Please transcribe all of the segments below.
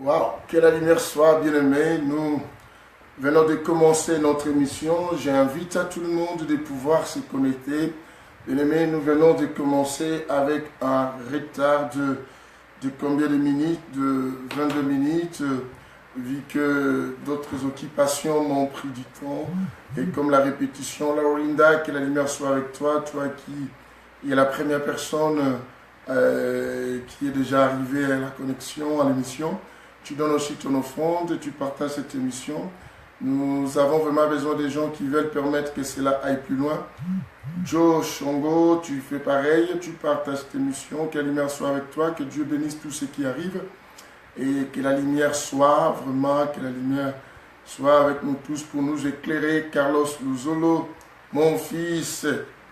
Waouh, que la lumière soit bien-aimée. Nous venons de commencer notre émission. J'invite à tout le monde de pouvoir se connecter. Bien-aimés, nous venons de commencer avec un retard de combien de minutes? De 22 minutes, vu que d'autres occupations m'ont pris du temps. Et comme la répétition, Laurinda, que la lumière soit avec toi, toi qui est la première personne qui est déjà arrivée à la connexion, à l'émission. Tu donnes aussi ton offrande et tu partages cette émission. Nous avons vraiment besoin des gens qui veulent permettre que cela aille plus loin. Joe Chongo, tu fais pareil, tu partages cette émission. Que la lumière soit avec toi, que Dieu bénisse tout ce qui arrive. Et que la lumière soit vraiment, que la lumière soit avec nous tous pour nous éclairer. Carlos Luzolo, mon fils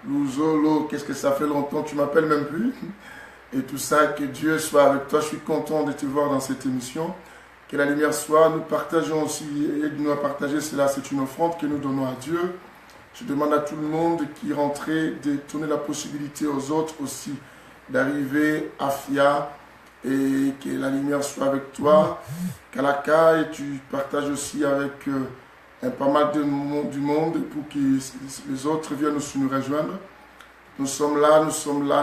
Luzolo, qu'est-ce que ça fait longtemps, tu m'appelles même plus. Et tout ça, que Dieu soit avec toi. Je suis content de te voir dans cette émission. Que la lumière soit. Nous partageons aussi, aide-nous à partager cela. C'est une offrande que nous donnons à Dieu. Je demande à tout le monde qui est rentré de donner la possibilité aux autres aussi d'arriver à FIA. Et que la lumière soit avec toi. Kalaka, et tu partages aussi avec pas mal du monde pour que les autres viennent aussi nous rejoindre. Nous sommes là,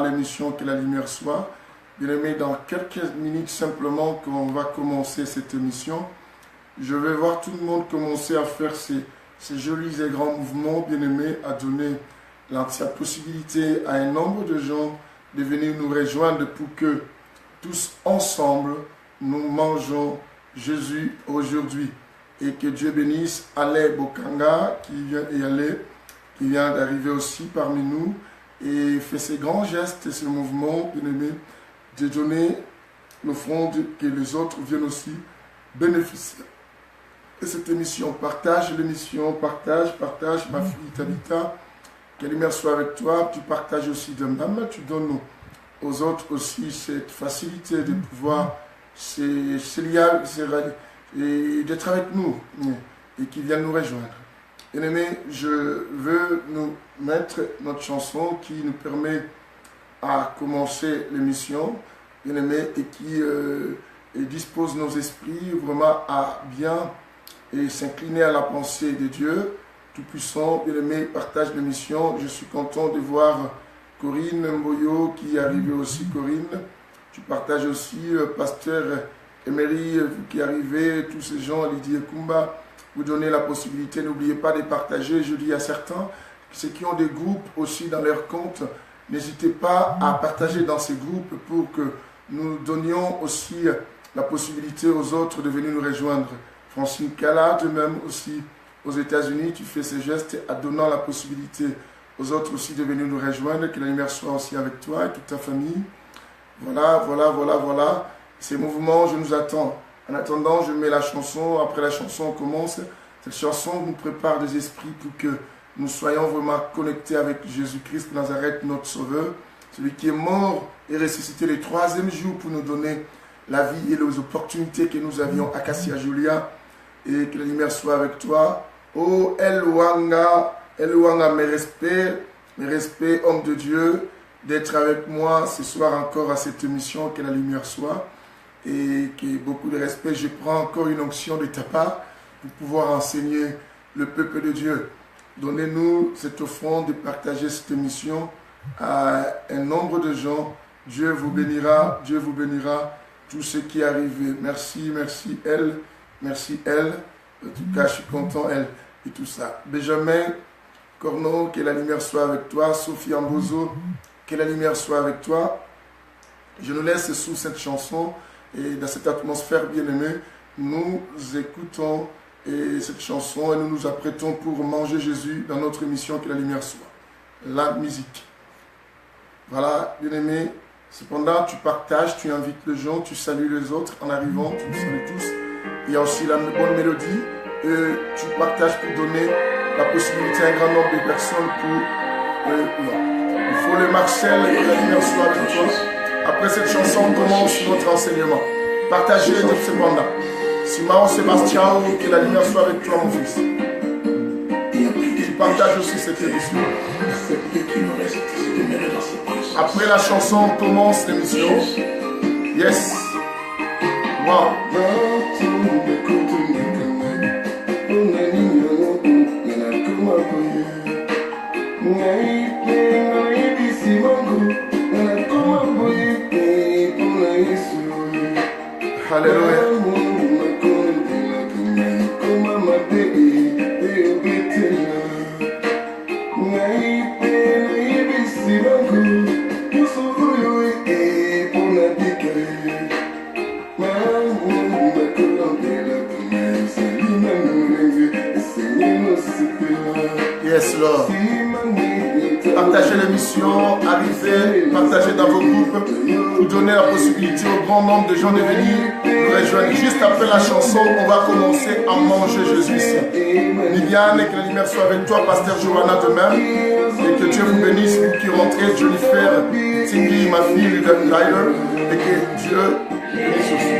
l'émission Que la lumière soit. Bien-aimés, dans quelques minutes simplement qu'on va commencer cette émission, je vais voir tout le monde commencer à faire ces jolis et grands mouvements, bien-aimés, à donner la possibilité à un nombre de gens de venir nous rejoindre pour que tous ensemble, nous mangeons Jésus aujourd'hui. Et que Dieu bénisse Ale Bokanga qui vient d'arriver aussi parmi nous, et fait ces grands gestes et ces mouvements, bien-aimés, de donner l'offrande, que les autres viennent aussi bénéficier. Et cette émission, partage l'émission, partage, ma fille Tabitha, que la lumière soit avec toi, tu partages aussi de même, tu donnes aux autres aussi cette facilité de pouvoir et d'être avec nous et qui viennent nous rejoindre. Bien-aimés, je veux nous mettre notre chanson qui nous permet à commencer l'émission, bien-aimés, et qui dispose nos esprits vraiment à bien et s'incliner à la pensée de Dieu Tout-Puissant. Bien-aimés, partage l'émission. Je suis content de voir Corinne Mboyo qui est arrivée aussi. Corinne, tu partages aussi Pasteur Emery qui est arrivé, tous ces gens, Lydie Kumba. Vous donnez la possibilité, n'oubliez pas de partager. Je dis à certains, ceux qui ont des groupes aussi dans leur compte, n'hésitez pas à partager dans ces groupes pour que nous donnions aussi la possibilité aux autres de venir nous rejoindre. Francine Kala, de même aussi aux États-Unis, tu fais ces gestes en donnant la possibilité aux autres aussi de venir nous rejoindre. Que la lumière soit aussi avec toi et toute ta famille. Voilà. Ces mouvements, je nous attends. En attendant, je mets la chanson. Après la chanson, on commence. Cette chanson nous prépare des esprits pour que nous soyons vraiment connectés avec Jésus-Christ de Nazareth, notre Sauveur. Celui qui est mort et ressuscité le 3e jour pour nous donner la vie et les opportunités que nous avions à Cassia Julia. Et que la lumière soit avec toi. Oh, Elouanga, mes respects, homme de Dieu, d'être avec moi ce soir encore à cette émission. Que la lumière soit. Et que beaucoup de respect, je prends encore une onction de ta part pour pouvoir enseigner le peuple de Dieu. Donnez-nous cette offrande de partager cette émission à un nombre de gens. Dieu vous bénira, tout ce qui est arrivé. Merci elle. En tout cas, je suis content, elle, et tout ça. Benjamin Corneau, que la lumière soit avec toi. Sophie Ambozo, que la lumière soit avec toi. Je nous laisse sous cette chanson. Et dans cette atmosphère bien-aimée, nous écoutons cette chanson et nous nous apprêtons pour manger Jésus dans notre émission Que la lumière soit. La musique. Voilà, bien-aimé. Cependant, tu partages, tu invites les gens, tu salues les autres en arrivant, tu nous salues tous. Il y a aussi la bonne mélodie. Tu partages pour donner la possibilité à un grand nombre de personnes pour... Il faut le Marcel, Que la lumière soit avec toi. Après cette chanson, on commence notre enseignement. Partagez cependant. Simon Sébastien, que la lumière soit avec toi, mon fils. Tu partages aussi cette émission. Après la chanson, on commence l'émission. Yes. Wow. Alléluia. Yes, Lord. Partagez l'émission, arrivez, partagez dans vos groupes pour donner la possibilité au grand nombre de gens de venir nous rejoindre. Juste après la chanson, on va commencer à manger Jésus ici. Niviane, que la lumière soit avec toi, Pasteur Johanna demain. Et que Dieu vous bénisse, vous qui rentrez, Jennifer, Tingy, ma fille, Ryder. Et que Dieu bénisse aussi.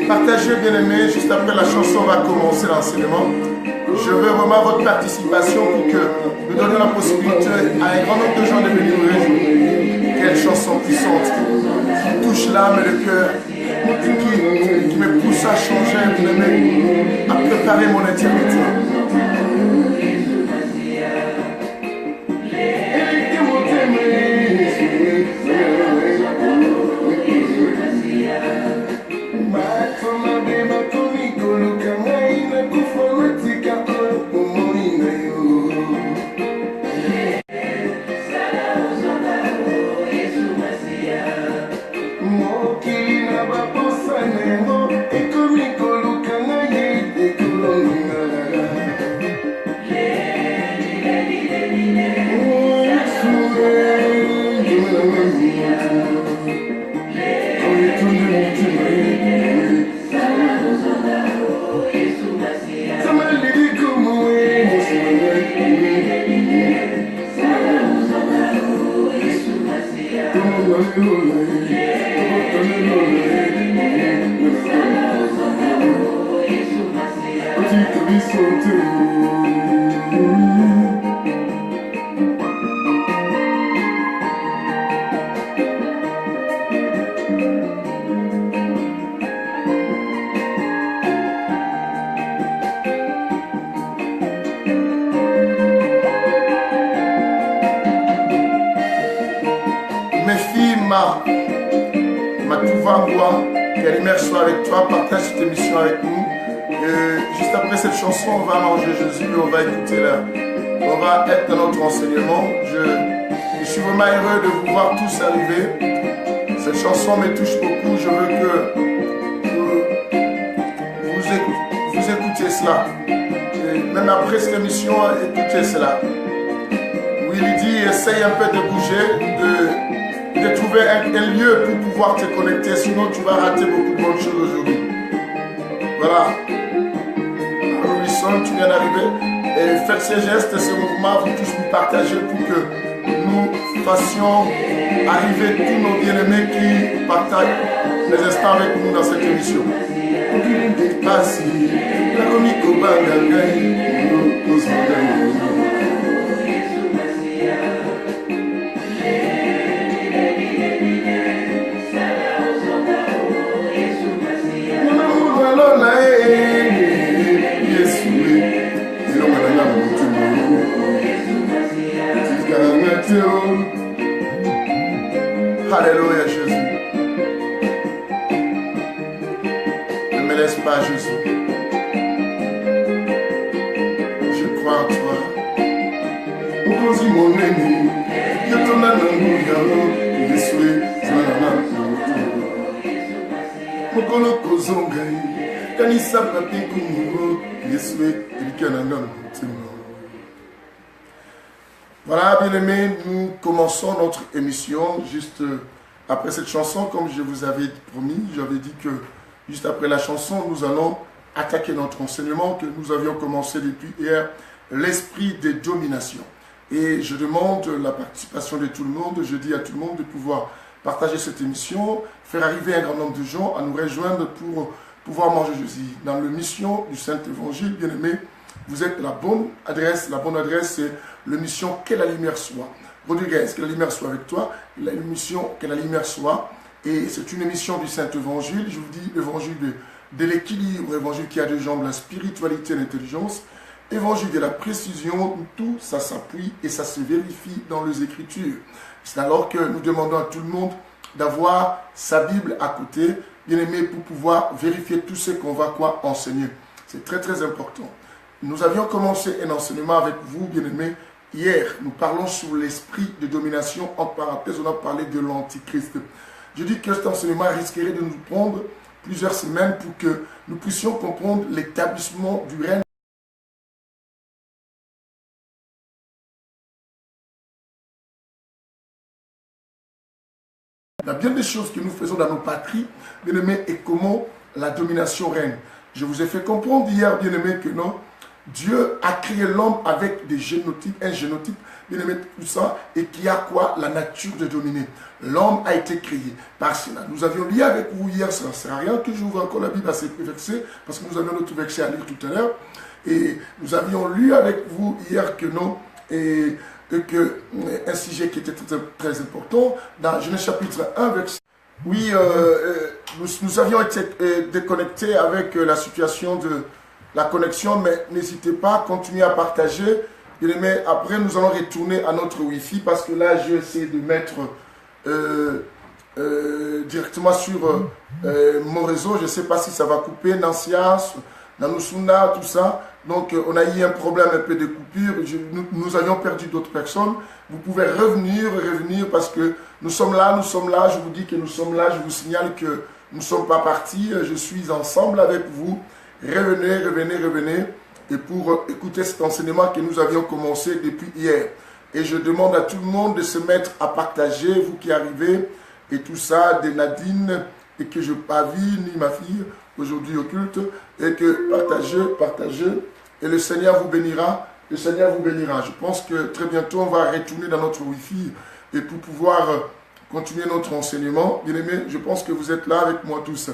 Partagez, bien-aimés, juste après la chanson, on va commencer l'enseignement. Je veux vraiment votre participation pour que nous donnions la possibilité à un grand nombre de gens de venir nous rejoindre. Quelle chanson puissante qui touche l'âme et le cœur et qui me pousse à changer, bien-aimés, à préparer mon éternité. Que la lumière soit avec toi, partage cette émission avec nous. Et juste après cette chanson, on va manger Jésus, on va écouter là. On va être dans notre enseignement. Je suis vraiment heureux de vous voir tous arriver. Cette chanson me touche beaucoup. Je veux que vous écoutiez cela. Et même après cette émission, écoutez cela. Willy dit, essaye un peu de bouger, de trouver un lieu pour pouvoir te connecter, sinon tu vas rater beaucoup de bonnes choses aujourd'hui. Voilà. Wilson, tu viens d'arriver. Et faites ces gestes, ces mouvements, vous tous vous partagez pour que nous fassions arriver tous nos bien-aimés qui partagent les instants avec nous dans cette émission. Alléluia Jésus. laisse pas, Jésus. Je crois en toi. Okozi monene, yotona nangu yalo, Yesue zanana. Mokolo kozongai, kanisa papi kumuro, Yesue elikananga mutimo. Voilà, bien-aimés, nous commençons notre émission juste après cette chanson. Comme je vous avais promis, j'avais dit que juste après la chanson, nous allons attaquer notre enseignement que nous avions commencé depuis hier, l'esprit de domination. Et je demande la participation de tout le monde, je dis à tout le monde de pouvoir partager cette émission, faire arriver un grand nombre de gens à nous rejoindre pour pouvoir manger Jésus. Dans la mission du Saint-Évangile, bien-aimés, vous êtes la bonne adresse. La bonne adresse, c'est l'émission « Que la lumière soit ». Rodriguez, que la lumière soit avec toi. L'émission « Que la lumière soit ». Et c'est une émission du Saint-Évangile. Je vous dis l'évangile de l'équilibre, évangile qui a deux jambes, la spiritualité et l'intelligence. Évangile de la précision, où tout ça s'appuie et ça se vérifie dans les Écritures. C'est alors que nous demandons à tout le monde d'avoir sa Bible à côté, bien aimé, pour pouvoir vérifier tout ce qu'on va enseigner. C'est très très important. Nous avions commencé un enseignement avec vous, bien aimé. Hier, nous parlons sur l'esprit de domination. En parenthèse, on a parlé de l'Antichrist. Je dis que cet enseignement risquerait de nous prendre plusieurs semaines pour que nous puissions comprendre l'établissement du règne. Il y a bien des choses que nous faisons dans nos patries, bien aimé, et comment la domination règne. Je vous ai fait comprendre hier, bien aimé, que non, Dieu a créé l'homme avec des génotypes, un génotype, bien aimé, tout ça, et qui a quoi? La nature de dominer. L'homme a été créé par cela. Nous avions lu avec vous hier, ça ne sert à rien que j'ouvre encore la Bible à ces versets, parce que nous avions notre verset à lire tout à l'heure, et nous avions lu avec vous hier que non, et que un sujet qui était très important, dans Genèse chapitre 1, verset. Oui, nous avions été déconnectés avec la situation de la connexion, mais n'hésitez pas à continuer à partager. Mais après, nous allons retourner à notre Wi-Fi parce que là, je vais essayer de mettre directement sur mon réseau. Je ne sais pas si ça va couper, Nancias, Nanusuna, tout ça. Donc, on a eu un problème un peu de coupure. Nous avions perdu d'autres personnes. Vous pouvez revenir parce que nous sommes là. Je vous dis que nous sommes là. Je vous signale que nous ne sommes pas partis. Je suis ensemble avec vous. Revenez. Et pour écouter cet enseignement que nous avions commencé depuis hier. Et je demande à tout le monde de se mettre à partager, vous qui arrivez, et tout ça, de Nadine, et que je n'ai pas vu, ni ma fille, aujourd'hui au culte, et que partagez, et le Seigneur vous bénira, Je pense que très bientôt, on va retourner dans notre Wi-Fi, et pour pouvoir continuer notre enseignement. Bien aimé, je pense que vous êtes là avec moi tous.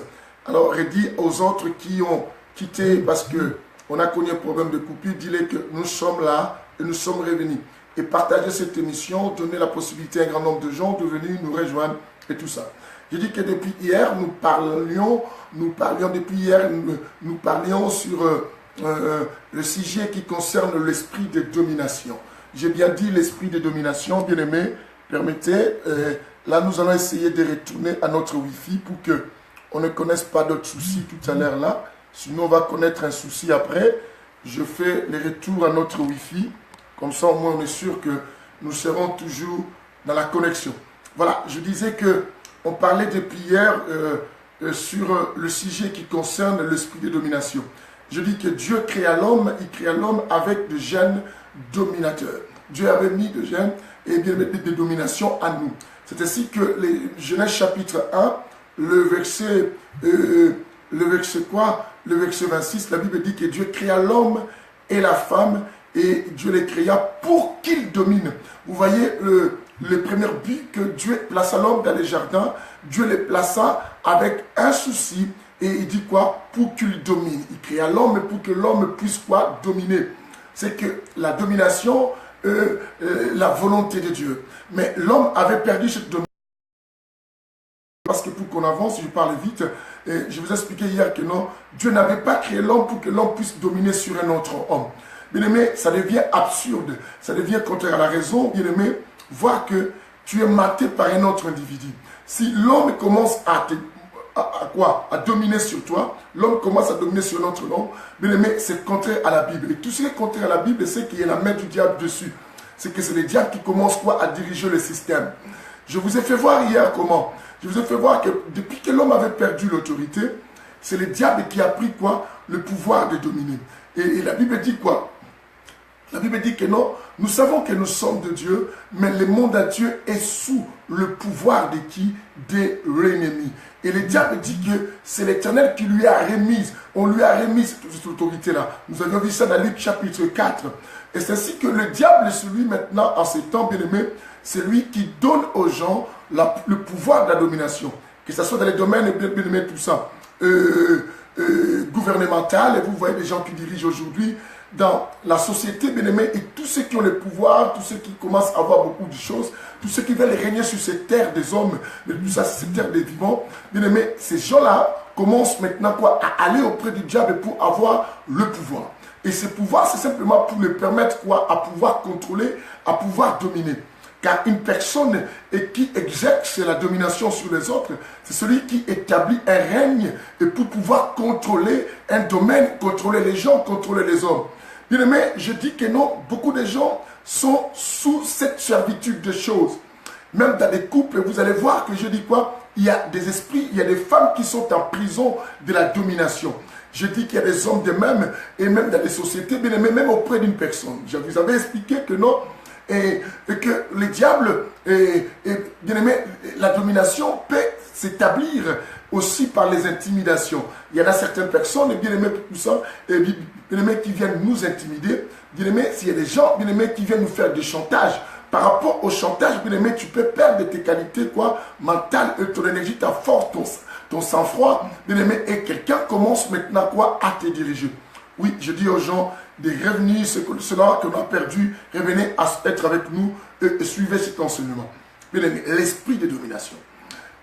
Alors, redis aux autres qui ont quitté parce qu'on a connu un problème de coupure, dis-les que nous sommes là et nous sommes revenus. Et partagez cette émission, donnez la possibilité à un grand nombre de gens de venir nous rejoindre et tout ça. Je dis que depuis hier, nous parlions sur le sujet qui concerne l'esprit de domination. J'ai bien dit l'esprit de domination, bien aimé, permettez, là nous allons essayer de retourner à notre Wi-Fi pour que on ne connaisse pas d'autres soucis tout à l'heure là. Sinon, on va connaître un souci après. Je fais les retours à notre Wi-Fi. Comme ça, au moins, on est sûr que nous serons toujours dans la connexion. Voilà, je disais qu'on parlait depuis hier sur le sujet qui concerne l'esprit de domination. Je dis que Dieu créa l'homme, il créa l'homme avec des gènes dominateurs. Dieu avait mis des gènes et bien des dominations à nous. C'est ainsi que les Genèse chapitre 1, le verset 26, la Bible dit que Dieu créa l'homme et la femme et Dieu les créa pour qu'ils dominent. Vous voyez le premier but que Dieu plaça l'homme dans les jardins, Dieu les plaça avec un souci et il dit quoi? Pour qu'il domine. Il créa l'homme pour que l'homme puisse quoi? Dominer. C'est que la domination, la volonté de Dieu. Mais l'homme avait perdu cette domination. Parce que pour qu'on avance, je parle vite, je vous ai expliqué hier que non, Dieu n'avait pas créé l'homme pour que l'homme puisse dominer sur un autre homme. Bien aimé, ça devient absurde, ça devient contraire à la raison, bien aimé, voir que tu es maté par un autre individu. Si l'homme commence à te à quoi? À dominer sur toi. L'homme commence à dominer sur notre homme. Bien aimé, c'est contraire à la Bible. Et tout ce qui est contraire à la Bible, c'est qu'il y a la main du diable dessus. C'est que c'est le diable qui commence quoi? À diriger le système. Je vous ai fait voir hier comment? Je vous ai fait voir que depuis que l'homme avait perdu l'autorité, c'est le diable qui a pris quoi? Le pouvoir de dominer. Et la Bible dit quoi? La Bible dit que non, nous savons que nous sommes de Dieu, mais le monde entier est sous le pouvoir de qui? Des ennemis. Et le diable dit que c'est l'Éternel qui lui a remis, on lui a remis cette autorité-là. Nous avions vu ça dans Luc chapitre 4. Et c'est ainsi que le diable, celui maintenant, en ces temps bien-aimés, c'est lui qui donne aux gens le pouvoir de la domination. Que ce soit dans les domaines, bien-aimés, tout ça, gouvernemental, et vous voyez des gens qui dirigent aujourd'hui dans la société, bien-aimés, et tous ceux qui ont le pouvoir, tous ceux qui commencent à avoir beaucoup de choses, tous ceux qui veulent régner sur cette terre des hommes, tout ça, cette terre des vivants, bien-aimés, ces gens-là commencent maintenant quoi? À aller auprès du diable pour avoir le pouvoir. Et ce pouvoir, c'est simplement pour le permettre quoi? À pouvoir contrôler, à pouvoir dominer. Car une personne qui exerce la domination sur les autres, c'est celui qui établit un règne et pour pouvoir contrôler un domaine, contrôler les gens, contrôler les hommes. Bien aimé, je dis que non, beaucoup de gens sont sous cette servitude de choses. Même dans des couples, vous allez voir que je dis quoi? Il y a des esprits, il y a des femmes qui sont en prison de la domination. Je dis qu'il y a des hommes de même, et même dans les sociétés, bien aimé, même auprès d'une personne. Je vous avais expliqué que non, et que le diable, bien aimé, la domination peut s'établir aussi par les intimidations. Il y en a certaines personnes, bien aimé, tout ça, bien aimé, qui viennent nous intimider. Bien aimé, s'il y a des gens, bien aimé, qui viennent nous faire des chantages. Par rapport au chantage, bien aimé, tu peux perdre tes qualités quoi, mentales, ton énergie, ta force, ton sang-froid, bien aimé, et quelqu'un commence maintenant quoi, à te diriger. Oui, je dis aux gens de revenir, cela que l'on a perdu, revenez à être avec nous et suivez cet enseignement. Bien aimé, l'esprit de domination.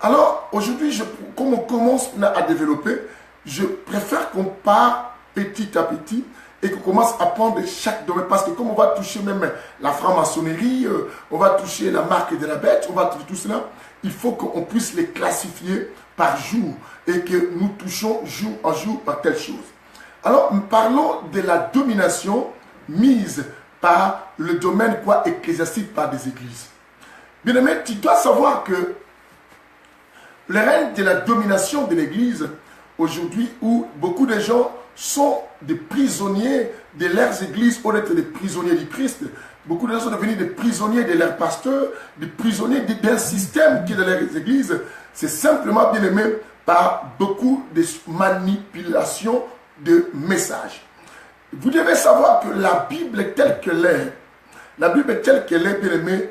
Alors, aujourd'hui, comme on commence à développer, je préfère qu'on part petit à petit et qu'on commence à prendre chaque domaine. Parce que comme on va toucher même la franc-maçonnerie, on va toucher la marque de la bête, on va toucher tout cela, il faut qu'on puisse les classifier par jour et que nous touchons jour en jour par telle chose. Alors, parlons de la domination mise par le domaine quoi, ecclésiastique par des églises. Bien aimé, tu dois savoir que le règne de la domination de l'église, aujourd'hui, où beaucoup de gens sont des prisonniers de leurs églises, au lieu d'être des prisonniers du Christ, beaucoup de gens sont devenus des prisonniers de leurs pasteurs, des prisonniers d'un système qui est dans leurs églises. C'est simplement, bien aimé, par beaucoup de manipulations de messages. Vous devez savoir que la Bible est telle qu'elle est. La Bible est telle qu'elle est, bien aimé.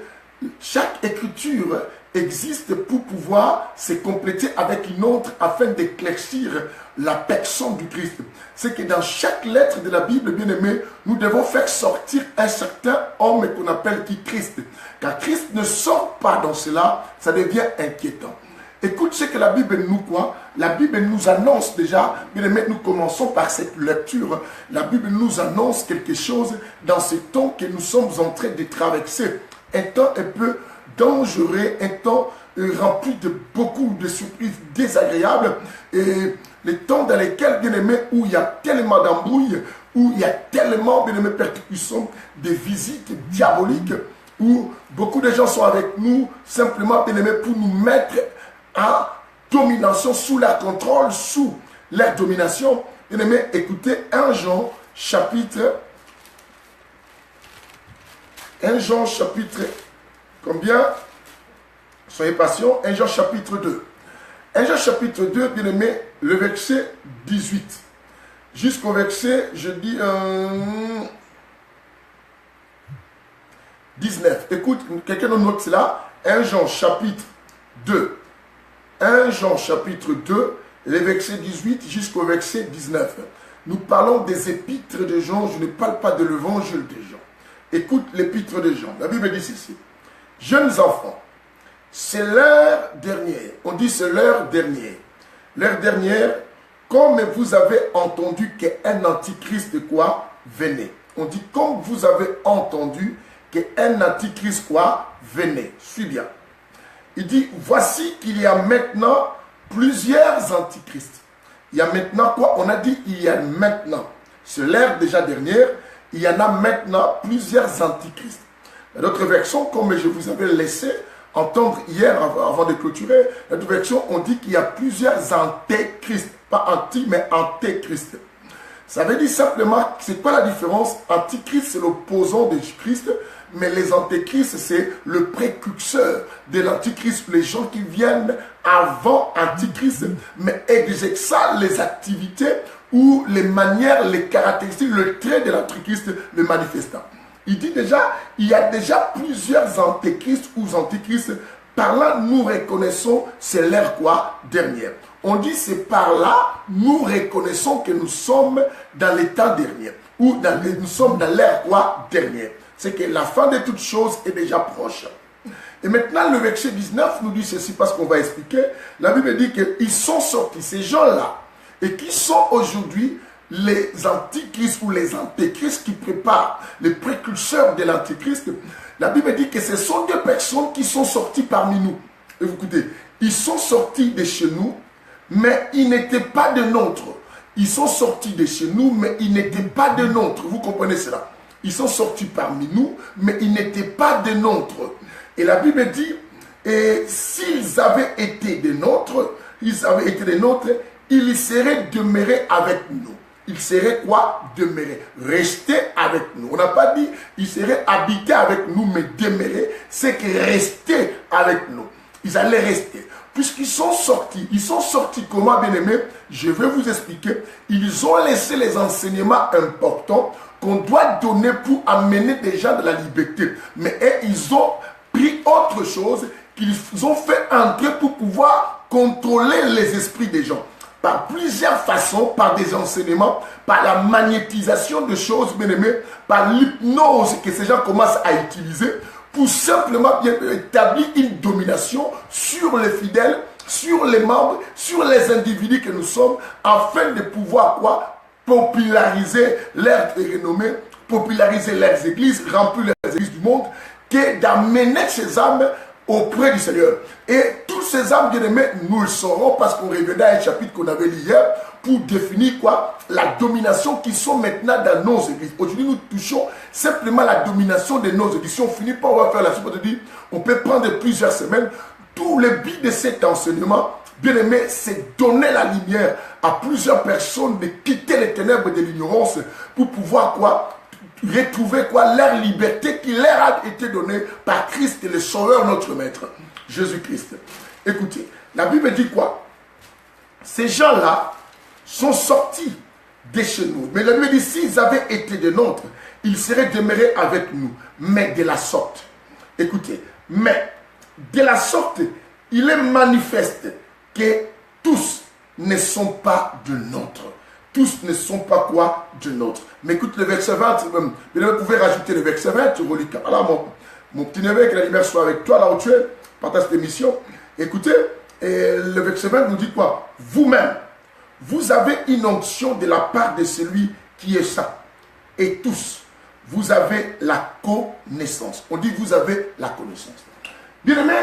Chaque écriture existe pour pouvoir se compléter avec une autre afin d'éclaircir la personne du Christ. C'est que dans chaque lettre de la Bible, bien aimé, nous devons faire sortir un certain homme qu'on appelle qui Christ. Car Christ ne sort pas dans cela, ça devient inquiétant. Écoute ce que la Bible nous quoi? La Bible nous annonce déjà, bien aimé, nous commençons par cette lecture. La Bible nous annonce quelque chose dans ce temps que nous sommes en train de traverser. Un temps un peu dangereux, un temps rempli de beaucoup de surprises désagréables. Et les temps dans lesquels, bien aimé, où il y a tellement d'embrouilles, où il y a tellement, bien aimé, percussions, des visites diaboliques, où beaucoup de gens sont avec nous simplement, bien aimé, pour nous mettre en domination, sous leur contrôle, sous leur domination. Bien aimé, écoutez 1 Jean chapitre combien? Soyez patients. 1 Jean chapitre 2. 1 Jean chapitre 2, bien aimé, le verset 18. Jusqu'au verset, je dis, 19. Écoute, quelqu'un nous note cela. 1 Jean chapitre 2. 1 Jean chapitre 2, les versets 18 jusqu'au verset 19. Nous parlons des épîtres de Jean, je ne parle pas de l'évangile de Jean. Écoute l'épître de Jean. La Bible dit ceci. Jeunes enfants, c'est l'heure dernière. On dit c'est l'heure dernière. L'heure dernière, comme vous avez entendu qu'un antichrist quoi venait. On dit comme vous avez entendu qu'un antichrist quoi venait. Suis bien. Il dit, voici qu'il y a maintenant plusieurs antichrists. Il y a maintenant quoi? On a dit il y a maintenant. C'est l'ère déjà dernière. Il y en a maintenant plusieurs antichrists. Dans d'autres versions, comme je vous avais laissé entendre hier avant de clôturer, dans d'autres versions, on dit qu'il y a plusieurs antéchrists. Pas anti, mais antéchrists. Ça veut dire simplement, c'est quoi la différence? Antichrist, c'est l'opposant de Christ, mais les antéchrists, c'est le précurseur de l'antichrist, les gens qui viennent avant antichrist, mais exercent les activités ou les manières, les caractéristiques, le trait de l'antichrist, le manifestant. Il dit déjà, il y a déjà plusieurs antéchrists ou antichrists. Par là, nous reconnaissons, c'est l'ère quoi? Dernière. On dit, c'est par là, nous reconnaissons que nous sommes dans les temps derniers. Ou nous sommes dans l'ère quoi? Dernière. C'est que la fin de toutes choses est déjà proche. Et maintenant, le verset 19 nous dit ceci parce qu'on va expliquer. La Bible dit qu'ils sont sortis, ces gens-là, et qui sont aujourd'hui les antichrists ou les antéchrists qui préparent les précurseurs de l'antéchrist. La Bible dit que ce sont des personnes qui sont sorties parmi nous. Et vous écoutez, ils sont sortis de chez nous, mais ils n'étaient pas de nôtres. Ils sont sortis de chez nous, mais ils n'étaient pas de nôtres. Vous comprenez cela? Ils sont sortis parmi nous, mais ils n'étaient pas de nôtres. Et la Bible dit, et s'ils avaient été des nôtres, ils seraient demeurés avec nous. Ils seraient quoi? Demeurés. Rester avec nous. On n'a pas dit ils seraient habités avec nous, mais demeurer, c'est que rester avec nous. Ils allaient rester. Puisqu'ils sont sortis comment, bien-aimés? Je vais vous expliquer. Ils ont laissé les enseignements importants qu'on doit donner pour amener des gens de la liberté. Mais ils ont pris autre chose qu'ils ont fait entrer pour pouvoir contrôler les esprits des gens. Par plusieurs façons, par des enseignements, par la magnétisation de choses, bien-aimés, par l'hypnose que ces gens commencent à utiliser pour simplement bien établir une domination sur les fidèles, sur les membres, sur les individus que nous sommes, afin de pouvoir quoi? Populariser leur renommée, populariser leurs églises, remplir les églises du monde, que d'amener ces âmes auprès du Seigneur. Et tous ces âmes bien-aimés, nous le saurons parce qu'on reviendra à un chapitre qu'on avait lu hier pour définir quoi? La domination qui sont maintenant dans nos églises. Aujourd'hui, nous touchons simplement la domination de nos églises. Si on finit par, on va faire la suite de dire, on peut prendre plusieurs semaines. Tout le but de cet enseignement, bien-aimé, c'est donner la lumière à plusieurs personnes de quitter les ténèbres de l'ignorance pour pouvoir quoi? Retrouver quoi? Leur liberté qui leur a été donnée par Christ, le Sauveur, notre Maître, Jésus-Christ. Écoutez, la Bible dit quoi? Ces gens-là sont sortis de chez nous. Mais la Bible dit, s'ils avaient été des nôtres, ils seraient demeurés avec nous. Mais de la sorte, écoutez, mais de la sorte, il est manifeste que tous ne sont pas de nôtres. Tous ne sont pas quoi? De nôtres. Mais écoute le verset 20, vous pouvez rajouter le verset 20, tu relis. Voilà mon petit neveu, que la lumière soit avec toi là où tu es, partage cette émission. Écoutez, et le verset 20 nous dit quoi? Vous-même, vous avez une onction de la part de celui qui est saint. Et tous, vous avez la connaissance. On dit vous avez la connaissance. Bien aimé,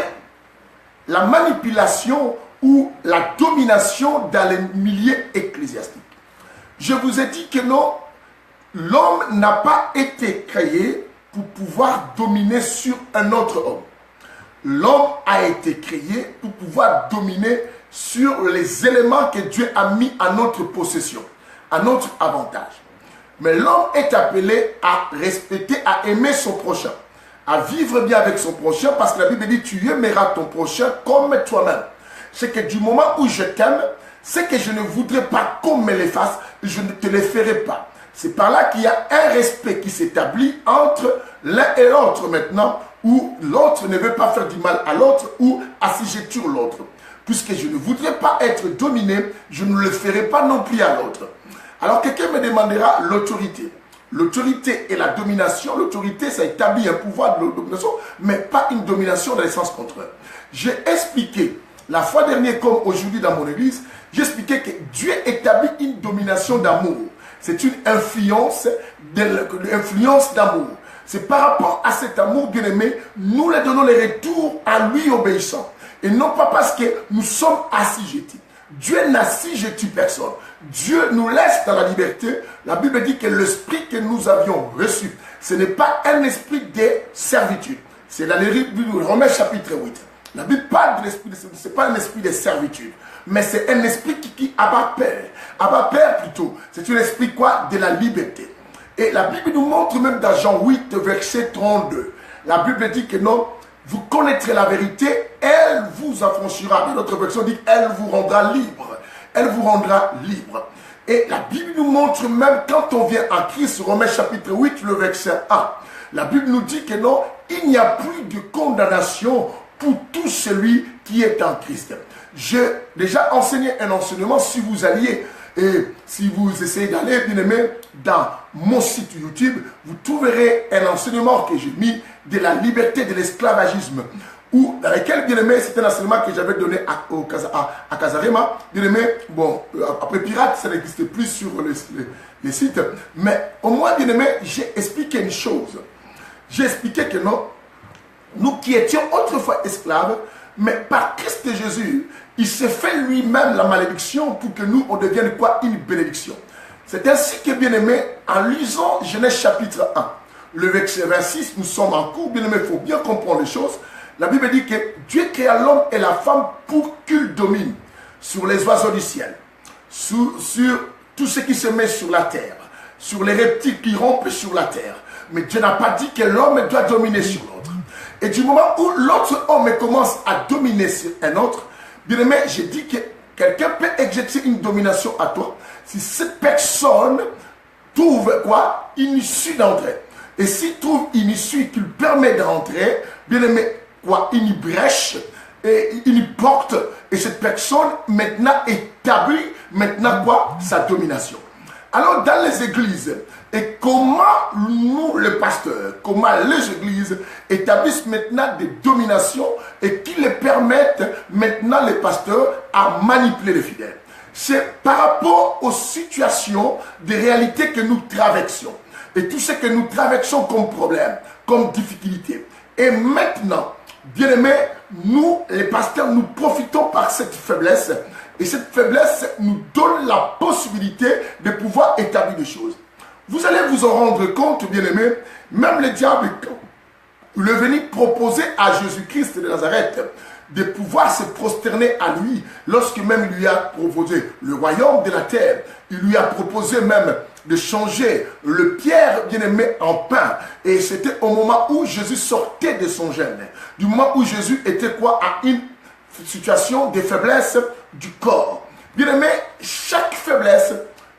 la manipulation ou la domination dans les milieux ecclésiastiques. Je vous ai dit que non, l'homme n'a pas été créé pour pouvoir dominer sur un autre homme. L'homme a été créé pour pouvoir dominer sur les éléments que Dieu a mis à notre possession, à notre avantage. Mais l'homme est appelé à respecter, à aimer son prochain, à vivre bien avec son prochain, parce que la Bible dit, tu aimeras ton prochain comme toi-même. C'est que du moment où je t'aime, c'est que je ne voudrais pas qu'on me les fasse, je ne te les ferai pas. C'est par là qu'il y a un respect qui s'établit entre l'un et l'autre maintenant, où l'autre ne veut pas faire du mal à l'autre ou assujettir l'autre. Puisque je ne voudrais pas être dominé, je ne le ferai pas non plus à l'autre. Alors quelqu'un me demandera l'autorité. L'autorité et la domination, l'autorité ça établit un pouvoir de domination, mais pas une domination dans le sens contraire. J'ai expliqué la fois dernière comme aujourd'hui dans mon église, j'ai expliqué que Dieu établit une domination d'amour. C'est une influence d'amour. c'est par rapport à cet amour bien-aimé, nous lui donnons les retours en lui obéissant. Et non pas parce que nous sommes assujettis. Dieu n'assujettit personne. Dieu nous laisse dans la liberté. La Bible dit que l'esprit que nous avions reçu, ce n'est pas un esprit de servitude. C'est dans les Romains chapitre 8. La Bible parle de l'esprit de servitude. Ce n'est pas un esprit de servitude, mais c'est un esprit qui abat père. Abat père plutôt. C'est un esprit quoi? De la liberté. Et la Bible nous montre même dans Jean 8, verset 32. La Bible dit que non, vous connaîtrez la vérité, elle vous affranchira. Dans notre version dit, elle vous rendra libre. Elle vous rendra libre. Et la Bible nous montre même quand on vient en Christ, Romains chapitre 8, le verset 1. La Bible nous dit que non, il n'y a plus de condamnation pour tout celui qui est en Christ. J'ai déjà enseigné un enseignement, si vous alliez et si vous essayez d'aller, bien aimé, dans mon site YouTube, vous trouverez un enseignement que j'ai mis de la liberté de l'esclavagisme, dans lequel, bien aimé, c'est un enseignement que j'avais donné à Casarema. Bien aimé, bon, après Pirate, ça n'existe plus sur les sites, mais au moins, bien aimé, j'ai expliqué une chose. J'ai expliqué que non, nous qui étions autrefois esclaves, mais par Christ Jésus, il s'est fait lui-même la malédiction pour que nous, on devienne quoi? Une bénédiction. C'est ainsi que, bien aimé, en lisant Genèse chapitre 1, le verset 26, nous sommes en cours, bien aimé, il faut bien comprendre les choses. La Bible dit que Dieu créa l'homme et la femme pour qu'ils dominent sur les oiseaux du ciel, sur tout ce qui se met sur la terre, sur les reptiles qui rampent sur la terre. Mais Dieu n'a pas dit que l'homme doit dominer sur l'autre. Et du moment où l'autre homme commence à dominer sur un autre, bien aimé, j'ai dit que quelqu'un peut exercer une domination à toi si cette personne trouve quoi? Une issue d'entrée. Et s'il trouve une issue qui lui permet d'entrer, bien aimé, quoi? Une brèche, et une porte, et cette personne maintenant établit maintenant quoi? Sa domination. Alors dans les églises, et comment nous, les pasteurs, comment les églises établissent maintenant des dominations et qui les permettent maintenant les pasteurs à manipuler les fidèles. C'est par rapport aux situations, des réalités que nous traversons. Et tout ce que nous traversons comme problème, comme difficulté. Et maintenant, bien aimés, nous, les pasteurs, nous profitons par cette faiblesse. Et cette faiblesse nous donne la possibilité de pouvoir établir des choses. Vous allez vous en rendre compte, bien aimés, même le diable, il est venu proposer à Jésus-Christ de Nazareth de pouvoir se prosterner à lui, lorsque même il lui a proposé le royaume de la terre. Il lui a proposé même de changer le pierre, bien aimé, en pain. Et c'était au moment où Jésus sortait de son gène. Du moment où Jésus était quoi? À une situation de faiblesse du corps. Bien aimé, chaque faiblesse,